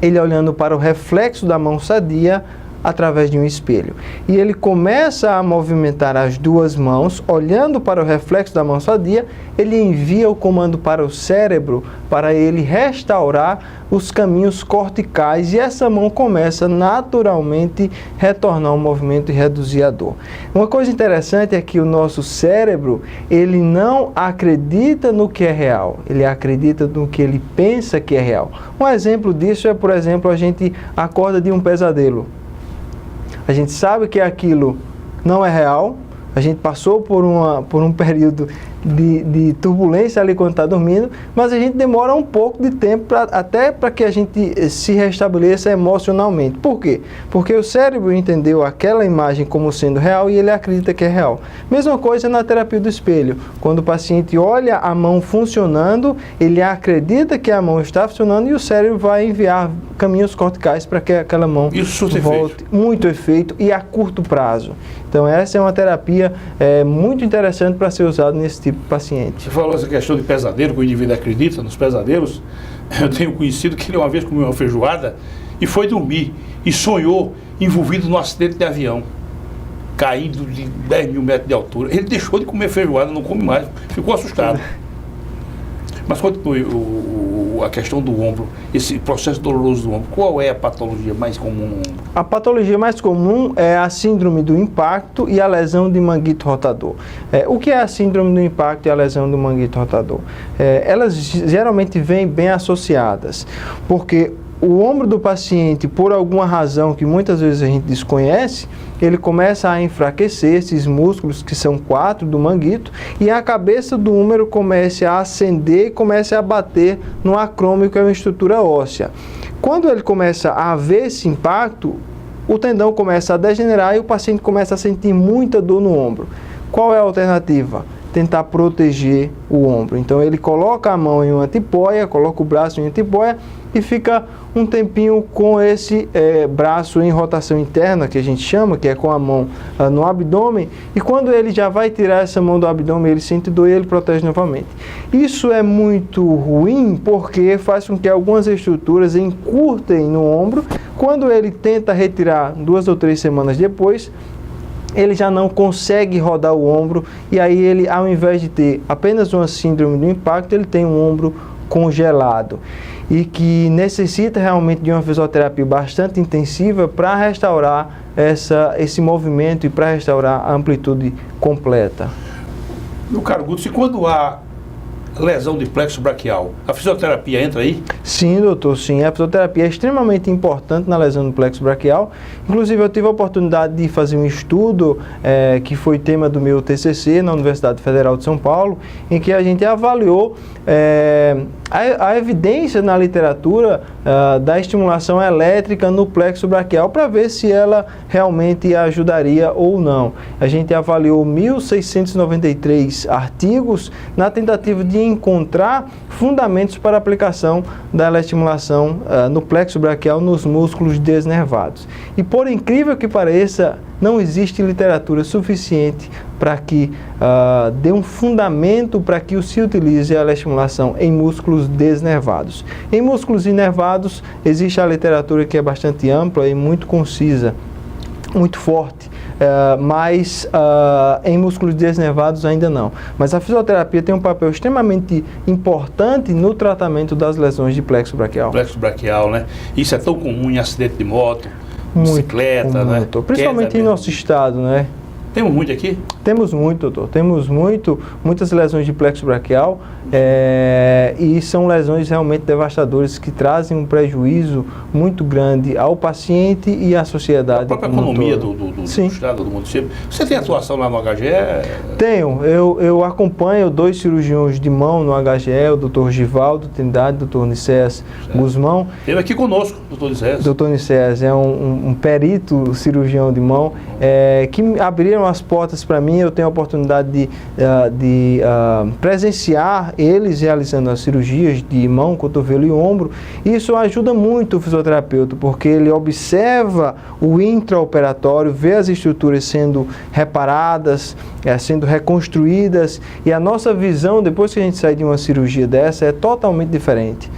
ele olhando para o reflexo da mão sadia através de um espelho. E ele começa a movimentar as duas mãos, olhando para o reflexo da mão sadia, ele envia o comando para o cérebro para ele restaurar os caminhos corticais e essa mão começa naturalmente a retornar ao movimento e reduzir a dor. Uma coisa interessante é que o nosso cérebro, ele não acredita no que é real, ele acredita no que ele pensa que é real. Um exemplo disso é, por exemplo, a gente acorda de um pesadelo. A gente sabe que aquilo não é real, a gente passou por um período de turbulência ali quando está dormindo, mas a gente demora um pouco de tempo até para que a gente se restabeleça emocionalmente. Por quê? Porque o cérebro entendeu aquela imagem como sendo real e ele acredita que é real. Mesma coisa na terapia do espelho. Quando o paciente olha a mão funcionando, ele acredita que a mão está funcionando e o cérebro vai enviar caminhos corticais para que aquela mão volte. Muito efeito e a curto prazo. Então essa é uma terapia muito interessante para ser usada nesse tipo de paciente. Você falou essa questão de pesadelo, que o indivíduo acredita nos pesadelos. Eu tenho conhecido que ele uma vez comeu uma feijoada e foi dormir e sonhou envolvido num acidente de avião, caído de 10 mil metros de altura. Ele deixou de comer feijoada, não come mais, ficou assustado. Mas continue a questão do ombro, esse processo doloroso do ombro. Qual é a patologia mais comum? A patologia mais comum é a síndrome do impacto e a lesão de manguito rotador. O que é a síndrome do impacto e a lesão do manguito rotador? Elas geralmente vêm bem associadas, porque o ombro do paciente, por alguma razão que muitas vezes a gente desconhece, ele começa a enfraquecer esses músculos, que são 4 do manguito, e a cabeça do húmero começa a ascender e começa a bater no acrômio, que é uma estrutura óssea. Quando ele começa a haver esse impacto, o tendão começa a degenerar e o paciente começa a sentir muita dor no ombro. Qual é a alternativa? Tentar proteger o ombro. Então ele coloca a mão em uma tipóia, coloca o braço em uma tipóia e fica um tempinho com esse braço em rotação interna, que a gente chama, que é com a mão no abdômen, e quando ele já vai tirar essa mão do abdômen, ele sente dor e ele protege novamente. Isso é muito ruim porque faz com que algumas estruturas encurtem no ombro. Quando ele tenta retirar 2 ou 3 semanas depois, ele já não consegue rodar o ombro e aí ele, ao invés de ter apenas uma síndrome do impacto, ele tem um ombro congelado e que necessita realmente de uma fisioterapia bastante intensiva para restaurar esse movimento e para restaurar a amplitude completa. Meu caro Guto, se quando há lesão de plexo braquial, a fisioterapia entra aí? Sim, doutor, sim. A fisioterapia é extremamente importante na lesão do plexo braquial. Inclusive, eu tive a oportunidade de fazer um estudo que foi tema do meu TCC na Universidade Federal de São Paulo, em que a gente avaliou a evidência na literatura da estimulação elétrica no plexo braquial para ver se ela realmente ajudaria ou não. A gente avaliou 1.693 artigos na tentativa de encontrar fundamentos para a aplicação da eletroestimulação no plexo braquial nos músculos desnervados. E por incrível que pareça, não existe literatura suficiente para que dê um fundamento para que se utilize a eletroestimulação em músculos desnervados. Em músculos inervados, existe a literatura que é bastante ampla e muito concisa, muito forte, mas em músculos desnervados ainda não. Mas a fisioterapia tem um papel extremamente importante no tratamento das lesões de plexo braquial. Plexo braquial, né? Isso é tão comum em acidente de moto, bicicleta, muito, né? Doutor. Principalmente em nosso estado, né? Temos muito aqui? Temos muito, doutor. Temos muitas lesões de plexo braquial e são lesões realmente devastadoras que trazem um prejuízo muito grande ao paciente e à sociedade. A própria economia do estado, do município. Você tem atuação lá no HGE? Tenho. Eu acompanho 2 cirurgiões de mão no HGE, o doutor Givaldo Trindade, o doutor Nicés Guzmão. Ele aqui conosco, doutor Nicés. Doutor Nicés é um perito cirurgião de mão que abriram as portas para mim, eu tenho a oportunidade de presenciar eles realizando as cirurgias de mão, cotovelo e ombro. Isso ajuda muito o fisioterapeuta, porque ele observa o intraoperatório, vê as estruturas sendo reparadas, sendo reconstruídas, e a nossa visão, depois que a gente sai de uma cirurgia dessa, é totalmente diferente.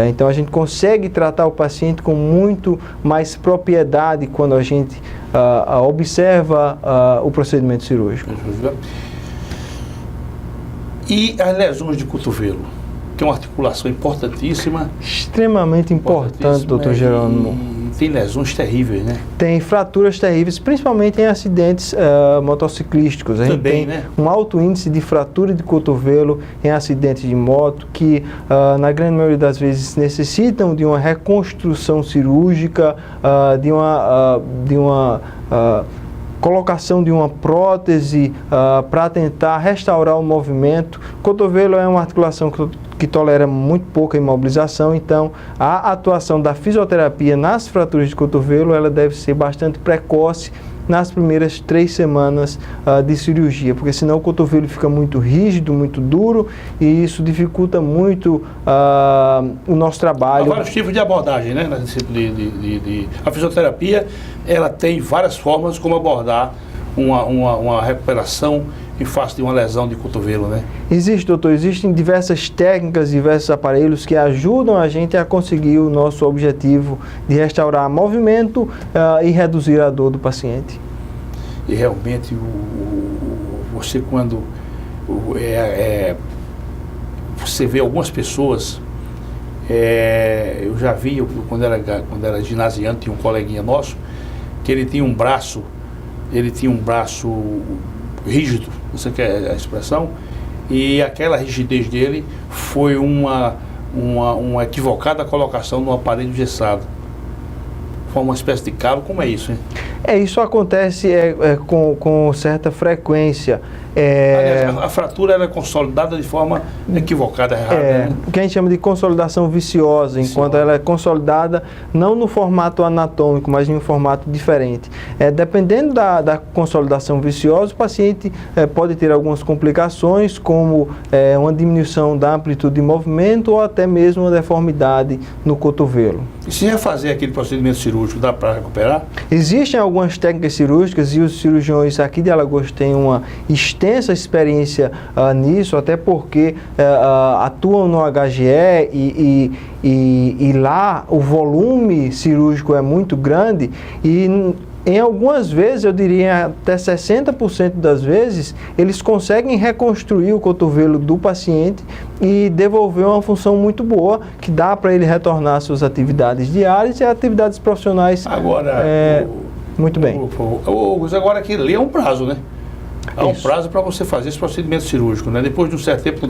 Então a gente consegue tratar o paciente com muito mais propriedade quando a gente observa o procedimento cirúrgico. E as lesões de cotovelo, que é uma articulação importantíssima. Extremamente importante, doutor Jerônimo. Tem lesões terríveis, né? Tem fraturas terríveis, principalmente em acidentes motociclísticos. A gente tem, né, um alto índice de fratura de cotovelo em acidentes de moto, que na grande maioria das vezes necessitam de uma reconstrução cirúrgica, de uma colocação de uma prótese para tentar restaurar o movimento. O cotovelo é uma articulação que tolera muito pouca imobilização, então a atuação da fisioterapia nas fraturas de cotovelo ela deve ser bastante precoce nas primeiras 3 semanas de cirurgia, porque senão o cotovelo fica muito rígido, muito duro, e isso dificulta muito o nosso trabalho. Há vários tipos de abordagem, né? A fisioterapia ela tem várias formas como abordar uma recuperação em face de uma lesão de cotovelo, né? Existe, doutor, existem diversas técnicas, diversos aparelhos que ajudam a gente a conseguir o nosso objetivo de restaurar movimento e reduzir a dor do paciente. E realmente, você quando você vê algumas pessoas, eu já vi, quando era ginasiante, tinha um coleguinha nosso, que ele tinha um braço rígido, você quer a expressão, e aquela rigidez dele foi uma equivocada colocação no aparelho engessado. Foi uma espécie de calo. Como é isso, hein? Isso acontece com certa frequência. Aliás, a fratura era consolidada de forma equivocada, errada. Né? O que a gente chama de consolidação viciosa, enquanto ela é consolidada não no formato anatômico, mas em um formato diferente. Dependendo da consolidação viciosa, o paciente pode ter algumas complicações, como uma diminuição da amplitude de movimento ou até mesmo uma deformidade no cotovelo. E se refazer aquele procedimento cirúrgico, dá para recuperar? Existem algumas técnicas cirúrgicas e os cirurgiões aqui de Alagoas têm uma extensa experiência nisso, até porque atuam no HGE e lá o volume cirúrgico é muito grande e em algumas vezes, eu diria até 60% das vezes, eles conseguem reconstruir o cotovelo do paciente e devolver uma função muito boa, que dá para ele retornar às suas atividades diárias e atividades profissionais. Agora, muito bem. Agora aqui é um prazo, né? Há um prazo para você fazer esse procedimento cirúrgico, né? Depois de um certo tempo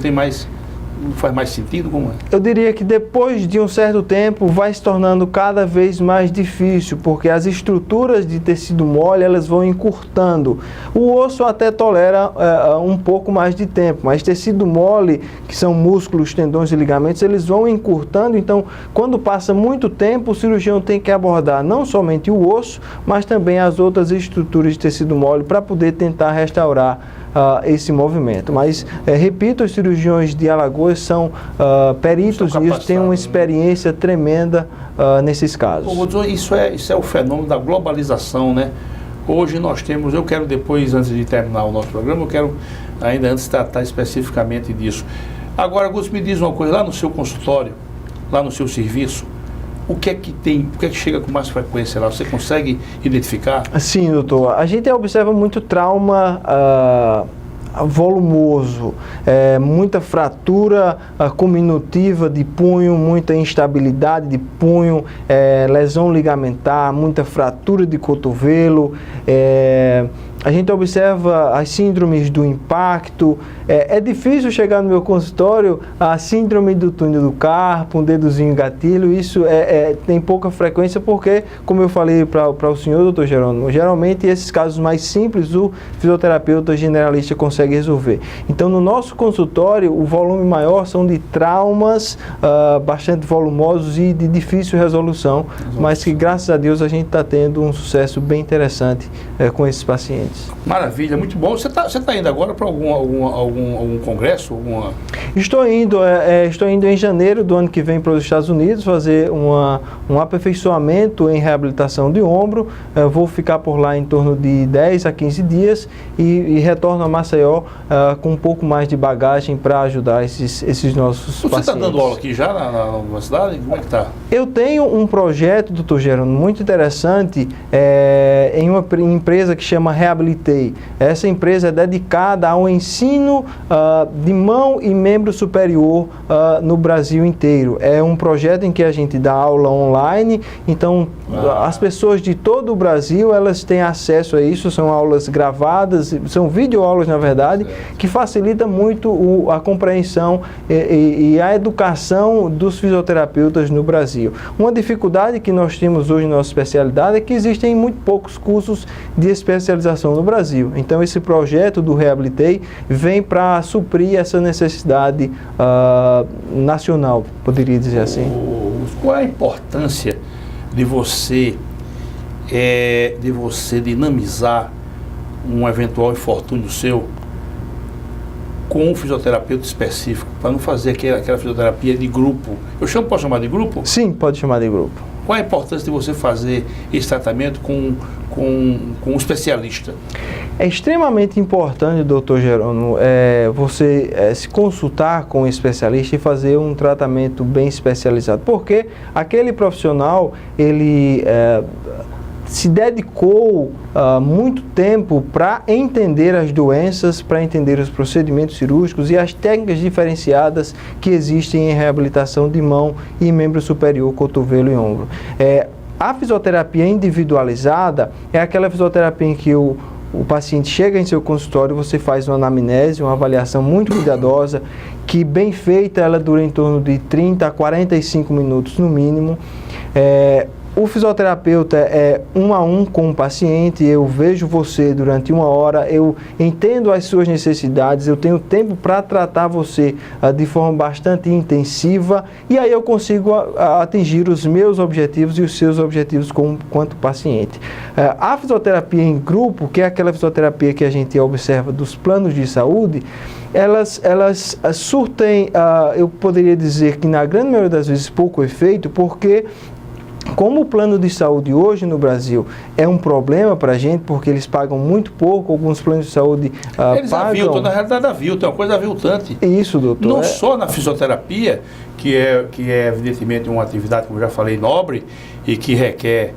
não faz mais sentido? Como é? Eu diria que depois de um certo tempo vai se tornando cada vez mais difícil, porque as estruturas de tecido mole elas vão encurtando. O osso até tolera um pouco mais de tempo, mas tecido mole, que são músculos, tendões e ligamentos, eles vão encurtando, então quando passa muito tempo o cirurgião tem que abordar não somente o osso, mas também as outras estruturas de tecido mole para poder tentar restaurar esse movimento. Mas, repito, os cirurgiões de Alagoas são peritos nisso, têm uma experiência tremenda nesses casos. Isso é o fenômeno da globalização, né? Hoje nós temos, eu quero depois, antes de terminar o nosso programa, eu quero ainda antes tratar especificamente disso. Agora, Augusto, me diz uma coisa, lá no seu consultório, lá no seu serviço, o que é que tem, o que é que chega com mais frequência lá? Você consegue identificar? Sim, doutor. A gente observa muito trauma volumoso, muita fratura cominutiva de punho, muita instabilidade de punho, lesão ligamentar, muita fratura de cotovelo. A gente observa as síndromes do impacto. É difícil chegar no meu consultório a síndrome do túnel do carpo, um dedozinho gatilho. Isso tem pouca frequência porque, como eu falei para o senhor, doutor Jerônimo, geralmente esses casos mais simples o fisioterapeuta generalista consegue resolver. Então, no nosso consultório, o volume maior são de traumas bastante volumosos e de difícil resolução, mas que, graças a Deus, a gente está tendo um sucesso bem interessante com esses pacientes. pacientes. Maravilha, muito bom. Você tá indo agora para algum congresso? Estou indo em janeiro do ano que vem para os Estados Unidos fazer um aperfeiçoamento em reabilitação de ombro. Vou ficar por lá em torno de 10 a 15 dias e retorno a Maceió com um pouco mais de bagagem para ajudar esses nossos pacientes. Você está dando aula aqui já na universidade? Como é que está? Eu tenho um projeto, doutor Gerônimo, muito interessante em uma empresa que chama Reabilitei. Essa empresa é dedicada ao ensino de mão e membro superior no Brasil inteiro. É um projeto em que a gente dá aula online, então as pessoas de todo o Brasil, elas têm acesso a isso, são aulas gravadas, são videoaulas na verdade, que facilita muito a compreensão e a educação dos fisioterapeutas no Brasil. Uma dificuldade que nós temos hoje na nossa especialidade é que existem muito poucos cursos de especialização no Brasil. Então esse projeto do Reabilitei vem para suprir essa necessidade nacional, poderia dizer assim. Qual é a importância de você dinamizar um eventual infortúnio seu com um fisioterapeuta específico, para não fazer aquela fisioterapia de grupo? Posso chamar de grupo? Sim, pode chamar de grupo. Qual a importância de você fazer esse tratamento com um especialista? É extremamente importante, doutor Jerônimo, você se consultar com um especialista e fazer um tratamento bem especializado, porque aquele profissional, ele se dedicou muito tempo para entender as doenças, para entender os procedimentos cirúrgicos e as técnicas diferenciadas que existem em reabilitação de mão e membro superior, cotovelo e ombro. A fisioterapia individualizada é aquela fisioterapia em que o paciente chega em seu consultório, você faz uma anamnese, uma avaliação muito cuidadosa, que bem feita, ela dura em torno de 30 a 45 minutos no mínimo. O fisioterapeuta é 1 a 1 com o paciente, eu vejo você durante 1 hora, eu entendo as suas necessidades, eu tenho tempo para tratar você de forma bastante intensiva e aí eu consigo atingir os meus objetivos e os seus objetivos quanto paciente. A fisioterapia em grupo, que é aquela fisioterapia que a gente observa dos planos de saúde, elas surtem, eu poderia dizer que na grande maioria das vezes pouco efeito, porque como o plano de saúde hoje no Brasil é um problema para a gente, porque eles pagam muito pouco, alguns planos de saúde eles pagam... aviltam, na realidade aviltam, é uma coisa aviltante. Isso, doutor. Não só na fisioterapia, que é evidentemente uma atividade, como eu já falei, nobre, e que requer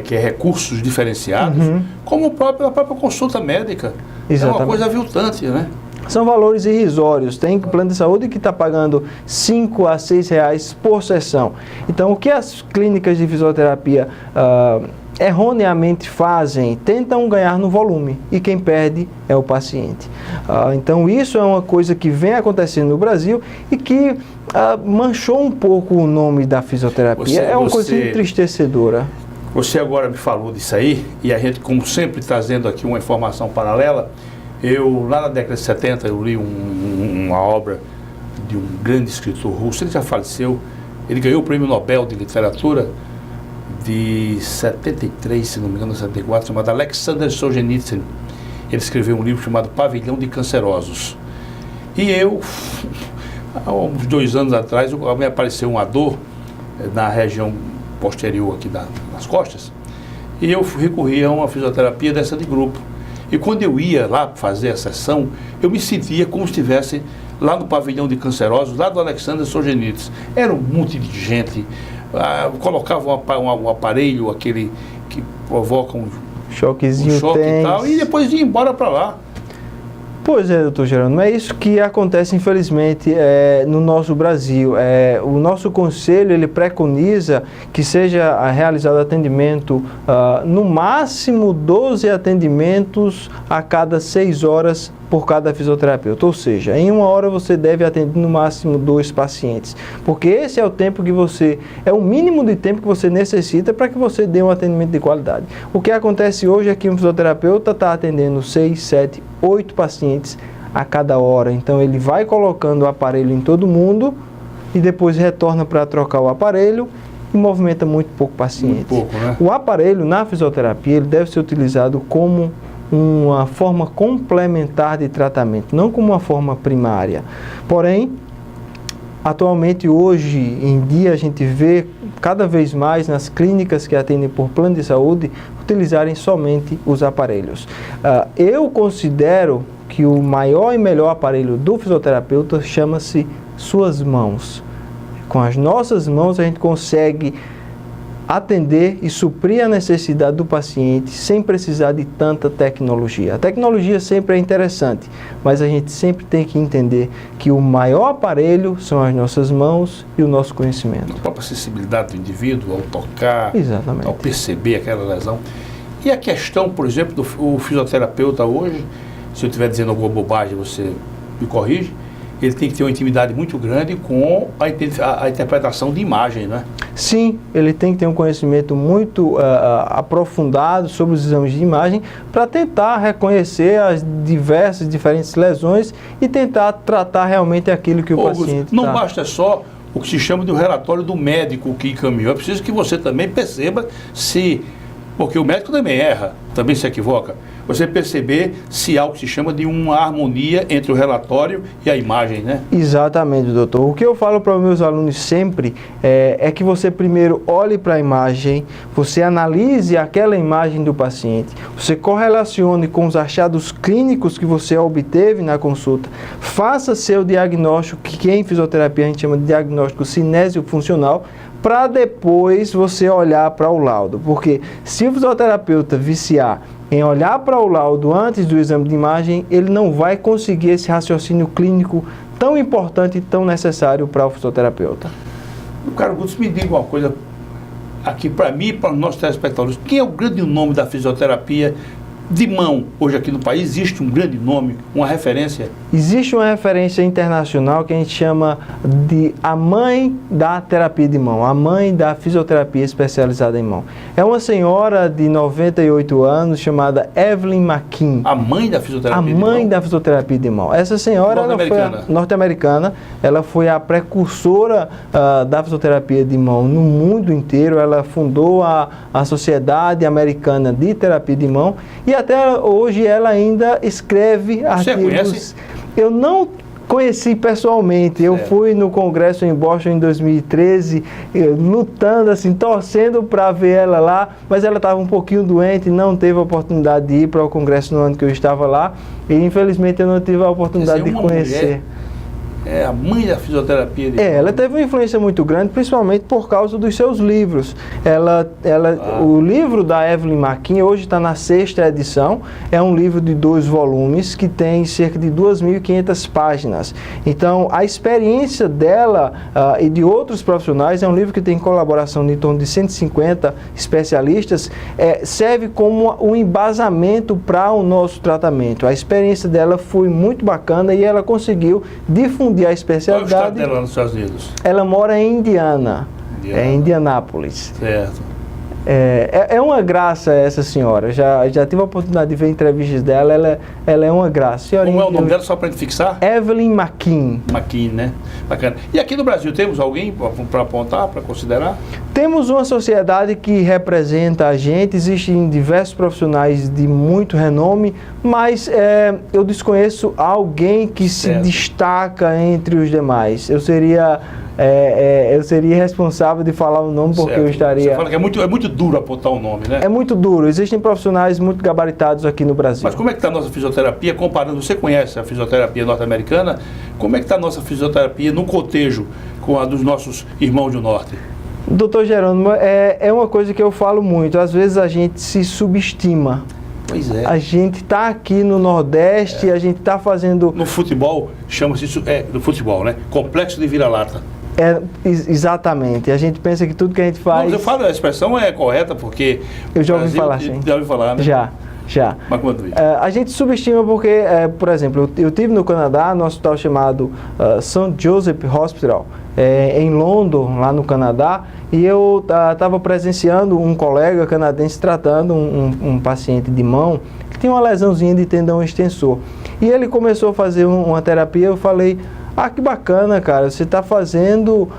recursos diferenciados, como a própria consulta médica. Exatamente. É uma coisa aviltante, né? São valores irrisórios. Tem plano de saúde que está pagando 5 a 6 reais por sessão. Então, o que as clínicas de fisioterapia erroneamente fazem, tentam ganhar no volume, e quem perde é o paciente. Então, isso é uma coisa que vem acontecendo no Brasil e que manchou um pouco o nome da fisioterapia. É uma coisa entristecedora. Você agora me falou disso aí, e a gente, como sempre, trazendo aqui uma informação paralela. Lá na década de 70, eu li uma obra de um grande escritor russo, ele já faleceu, ele ganhou o Prêmio Nobel de Literatura de 73, se não me engano, 74, chamado Alexander Solzhenitsyn. Ele escreveu um livro chamado Pavilhão de Cancerosos. E há uns 2 anos atrás, me apareceu uma dor na região posterior aqui nas costas, e eu recorri a uma fisioterapia dessa de grupo. E quando eu ia lá fazer a sessão, eu me sentia como se estivesse lá no Pavilhão de Cancerosos, lá do Alexander Solzhenitsyn. Era um monte de gente, colocava um aparelho, aquele que provoca um choquezinho, choque e tal, e depois ia embora para lá. Pois é, doutor Gerônimo, é isso que acontece, infelizmente, no nosso Brasil. O nosso conselho, ele preconiza que seja realizado atendimento, no máximo 12 atendimentos a cada 6 horas por cada fisioterapeuta. Ou seja, em 1 hora você deve atender no máximo 2 pacientes. Porque esse é o tempo que é o mínimo de tempo que você necessita para que você dê um atendimento de qualidade. O que acontece hoje é que um fisioterapeuta está atendendo 6, 7, 8 pacientes a cada hora. Então ele vai colocando o aparelho em todo mundo e depois retorna para trocar o aparelho e movimenta muito pouco paciente. Muito pouco, né? O aparelho na fisioterapia ele deve ser utilizado como uma forma complementar de tratamento, não como uma forma primária. Porém, atualmente, hoje em dia, a gente vê cada vez mais nas clínicas que atendem por plano de saúde utilizarem somente os aparelhos. Eu considero que o maior e melhor aparelho do fisioterapeuta chama-se suas mãos. Com as nossas mãos a gente consegue atender e suprir a necessidade do paciente sem precisar de tanta tecnologia. A tecnologia sempre é interessante, mas a gente sempre tem que entender que o maior aparelho são as nossas mãos e o nosso conhecimento. A própria sensibilidade do indivíduo ao tocar, Exatamente. ao perceber aquela lesão. E a questão, por exemplo, do fisioterapeuta hoje, se eu estiver dizendo alguma bobagem, você me corrige, ele tem que ter uma intimidade muito grande com a interpretação de imagem, né? Sim, ele tem que ter um conhecimento muito aprofundado sobre os exames de imagem para tentar reconhecer as diferentes lesões e tentar tratar realmente aquilo que o paciente não basta só o que se chama de um relatório do médico que encaminhou. É preciso que você também perceba porque o médico também erra, também se equivoca. Você perceber se há o que se chama de uma harmonia entre o relatório e a imagem, né? Exatamente, doutor. O que eu falo para os meus alunos sempre é que você primeiro olhe para a imagem, você analise aquela imagem do paciente, você correlacione com os achados clínicos que você obteve na consulta, faça seu diagnóstico, que em fisioterapia a gente chama de diagnóstico cinésio-funcional, para depois você olhar para o laudo. Porque se o fisioterapeuta viciar em olhar para o laudo antes do exame de imagem, ele não vai conseguir esse raciocínio clínico tão importante e tão necessário para o fisioterapeuta. Cara, você me diga uma coisa aqui para mim e para os nossos telespectadores. Quem é o grande nome da fisioterapia de mão hoje aqui no país? Existe um grande nome, uma referência? Existe uma referência internacional que a gente chama de a mãe da terapia de mão, a mãe da fisioterapia especializada em mão. É uma senhora de 98 anos chamada Evelyn McKean. A mãe da fisioterapia de mão? A mãe da fisioterapia de mão. Essa senhora norte-americana, ela foi a precursora da fisioterapia de mão no mundo inteiro. Ela fundou a Sociedade Americana de Terapia de Mão e até hoje ela ainda escreve artigos. Você conhece? Eu não conheci pessoalmente. Eu fui no congresso em Boston em 2013, lutando, assim, torcendo para ver ela lá, mas ela estava um pouquinho doente, não teve a oportunidade de ir para o congresso no ano que eu estava lá, e infelizmente eu não tive a oportunidade de conhecer. É a mãe da fisioterapia de mão. Ela teve uma influência muito grande, principalmente por causa dos seus livros. O livro da Evelyn McKean hoje está na 6ª edição. É um livro de 2 volumes que tem cerca de 2.500 páginas. Então, a experiência dela e de outros profissionais, é um livro que tem colaboração de em torno de 150 especialistas, serve como um embasamento para o nosso tratamento. A experiência dela foi muito bacana e ela conseguiu difundir a especialidade. Qual é o estado dela nos Estados Unidos? Ela mora em Indiana. Em Indianápolis. Certo. É uma graça essa senhora. Já tive a oportunidade de ver entrevistas dela. Ela é uma graça. Como é o nome dela, só para a gente fixar? Evelyn McKean. McKean, né? Bacana. E aqui no Brasil temos alguém para apontar, para considerar? Temos uma sociedade que representa a gente. Existem diversos profissionais de muito renome, mas eu desconheço alguém que se destaca entre os demais. Eu seria responsável de falar o nome porque eu estaria... Você fala que é muito duro apontar o nome, né? É muito duro. Existem profissionais muito gabaritados aqui no Brasil. Mas como é que está a nossa fisioterapia, comparando, você conhece a fisioterapia norte-americana, como é que está a nossa fisioterapia no cotejo com a dos nossos irmãos do Norte? Doutor Jerônimo, é uma coisa que eu falo muito. Às vezes a gente se subestima. Pois é. A gente está aqui no Nordeste, a gente está fazendo... No futebol, chama-se isso, no futebol, né? Complexo de vira-lata. Exatamente. A gente pensa que tudo que a gente faz... Não, eu falo, a expressão é correta, porque... Eu já ouvi falar, sim. Já ouvi falar, né? Já. Mas quanto isso? A gente subestima porque, por exemplo, eu estive no Canadá, no hospital chamado St. Joseph Hospital, em London, lá no Canadá, e eu estava presenciando um colega canadense tratando um paciente de mão que tinha uma lesãozinha de tendão extensor. E ele começou a fazer uma terapia. Eu falei: ah, que bacana, cara, você está fazendo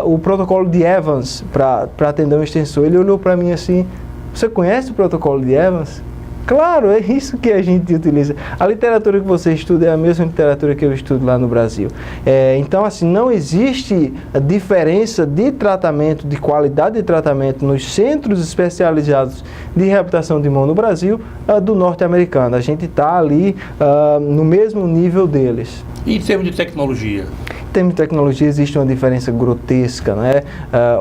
o protocolo de Evans para tendão extensor. Ele olhou para mim assim: você conhece o protocolo de Evans? Claro, é isso que a gente utiliza. A literatura que você estuda é a mesma literatura que eu estudo lá no Brasil. Então, assim, não existe diferença de tratamento, de qualidade de tratamento nos centros especializados de reabilitação de mão no Brasil do norte-americano. A gente está ali no mesmo nível deles. E em termos de tecnologia? Em termos de tecnologia existe uma diferença grotesca, né?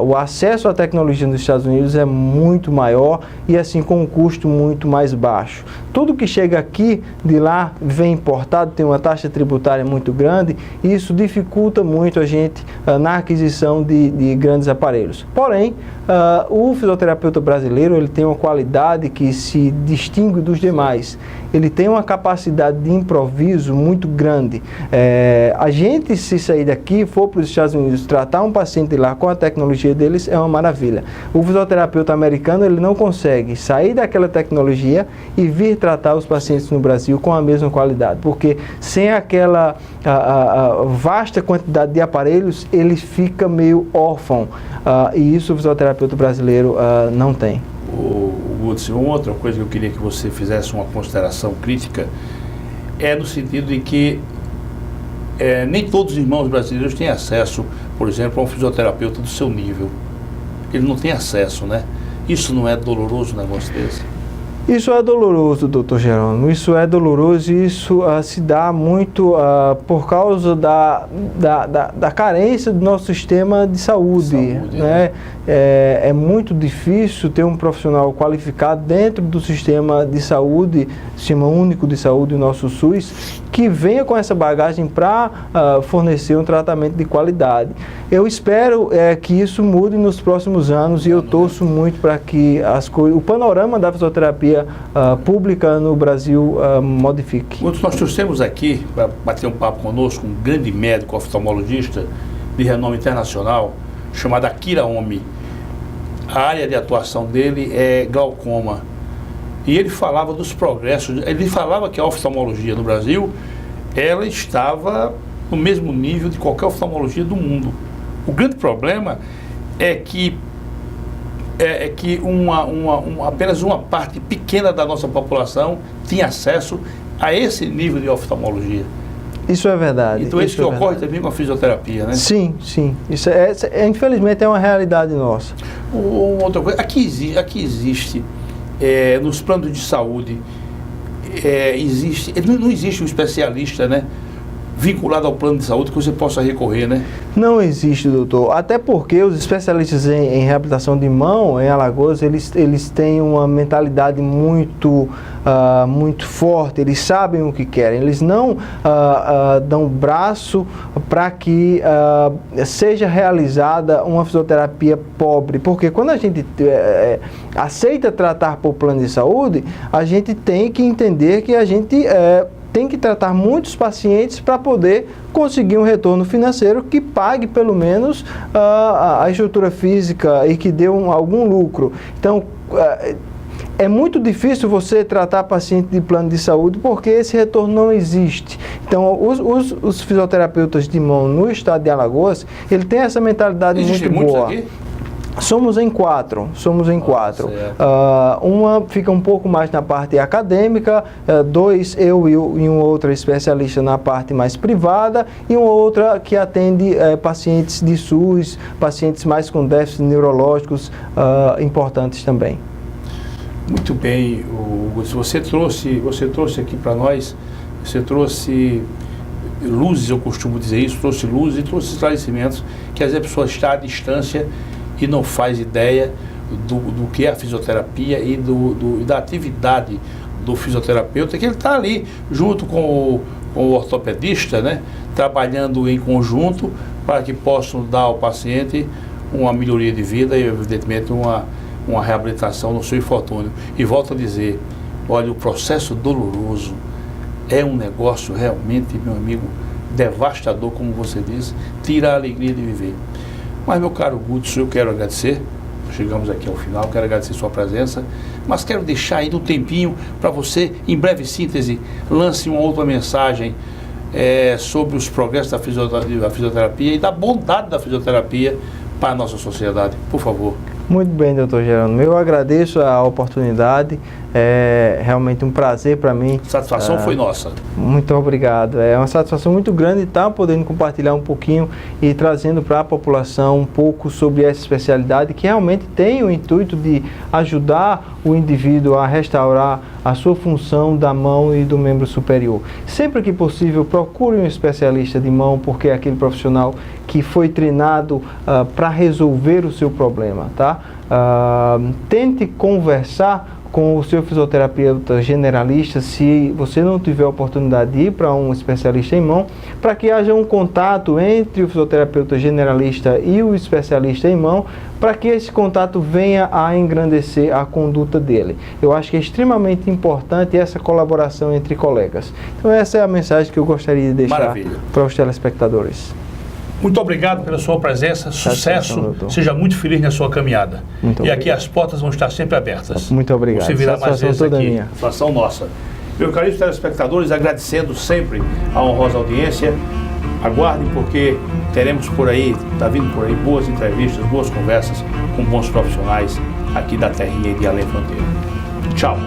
O acesso à tecnologia nos Estados Unidos é muito maior e assim com um custo muito mais baixo. Tudo que chega aqui de lá vem importado, tem uma taxa tributária muito grande e isso dificulta muito a gente na aquisição de grandes aparelhos. Porém, o fisioterapeuta brasileiro ele tem uma qualidade que se distingue dos demais. Ele tem uma capacidade de improviso muito grande. A gente, se sair daqui e for para os Estados Unidos tratar um paciente lá com a tecnologia deles, é uma maravilha. O fisioterapeuta americano ele não consegue sair daquela tecnologia e vir tratar os pacientes no Brasil com a mesma qualidade, porque sem aquela vasta quantidade de aparelhos, ele fica meio órfão. E isso o fisioterapeuta brasileiro não tem. Gudson, uma outra coisa que eu queria que você fizesse uma consideração crítica é no sentido de que nem todos os irmãos brasileiros têm acesso, por exemplo, a um fisioterapeuta do seu nível. Ele não tem acesso, né? Isso não é doloroso, um negócio desse? Isso é doloroso, doutor Jerônimo, isso é doloroso e isso se dá muito por causa da carência do nosso sistema de saúde, né? É muito difícil ter um profissional qualificado dentro do sistema de saúde, Sistema Único de Saúde, o nosso SUS, que venha com essa bagagem para fornecer um tratamento de qualidade. Eu espero que isso mude nos próximos anos e eu torço muito para que o panorama da fisioterapia pública no Brasil modifique. Nós trouxemos aqui para bater um papo conosco um grande médico oftalmologista de renome internacional chamado Akira Omi. A área de atuação dele é glaucoma. E ele falava dos progressos, ele falava que a oftalmologia no Brasil, ela estava no mesmo nível de qualquer oftalmologia do mundo. O grande problema é que apenas uma parte pequena da nossa população tinha acesso a esse nível de oftalmologia. Isso é verdade. Então isso que ocorre também com a fisioterapia, né? Sim, sim. Isso infelizmente é uma realidade nossa. Outra coisa, aqui existe nos planos de saúde, não existe um especialista, né, vinculado ao plano de saúde que você possa recorrer, né? Não existe, doutor. Até porque os especialistas em reabilitação de mão, em Alagoas, eles têm uma mentalidade muito forte, eles sabem o que querem, eles não dão braço para que seja realizada uma fisioterapia pobre, porque quando a gente aceita tratar por plano de saúde, a gente tem que entender que a gente tem que tratar muitos pacientes para poder conseguir um retorno financeiro que pague pelo menos a estrutura física e que dê algum lucro. Então, é muito difícil você tratar paciente de plano de saúde porque esse retorno não existe. Então, os fisioterapeutas de mão no estado de Alagoas, ele tem essa mentalidade muito boa. Aqui? Somos em quatro. Uma fica um pouco mais na parte acadêmica, dois, eu e um outro especialista na parte mais privada, e uma outra que atende pacientes de SUS, pacientes mais com déficits neurológicos importantes também. Muito bem, você trouxe aqui para nós, você trouxe luzes, eu costumo dizer isso, trouxe luzes e trouxe esclarecimentos que às vezes a pessoa está à distância e não faz ideia do que é a fisioterapia e da atividade do fisioterapeuta, que ele está ali junto com o ortopedista, né, trabalhando em conjunto para que possam dar ao paciente uma melhoria de vida e, evidentemente, uma reabilitação no seu infortúnio. E volto a dizer, olha, o processo doloroso é um negócio realmente, meu amigo, devastador, como você disse, tira a alegria de viver. Mas, meu caro Gudson, eu quero agradecer, chegamos aqui ao final, quero agradecer sua presença, mas quero deixar ainda um tempinho para você, em breve síntese, lance uma outra mensagem sobre os progressos da fisioterapia e da bondade da fisioterapia para a nossa sociedade, por favor. Muito bem, doutor Jerônimo. Eu agradeço a oportunidade. É realmente um prazer para mim. Satisfação foi nossa. Muito obrigado. É uma satisfação muito grande estar podendo compartilhar um pouquinho e trazendo para a população um pouco sobre essa especialidade que realmente tem o intuito de ajudar o indivíduo a restaurar a sua função da mão e do membro superior. Sempre que possível, procure um especialista de mão, porque é aquele profissional que foi treinado para resolver o seu problema, tá? Tente conversar com o seu fisioterapeuta generalista, se você não tiver a oportunidade de ir para um especialista em mão, para que haja um contato entre o fisioterapeuta generalista e o especialista em mão, para que esse contato venha a engrandecer a conduta dele. Eu acho que é extremamente importante essa colaboração entre colegas. Então essa é a mensagem que eu gostaria de deixar para os telespectadores. Muito obrigado pela sua presença, sucesso, seja muito feliz na sua caminhada. E aqui as portas vão estar sempre abertas. Muito obrigado. Você virá mais vezes toda aqui, minha. satisfação nossa. Meus caros telespectadores, agradecendo sempre a honrosa audiência. Aguardem, porque teremos por aí, está vindo por aí, boas entrevistas, boas conversas com bons profissionais aqui da terrinha e de Além Fronteira. Tchau.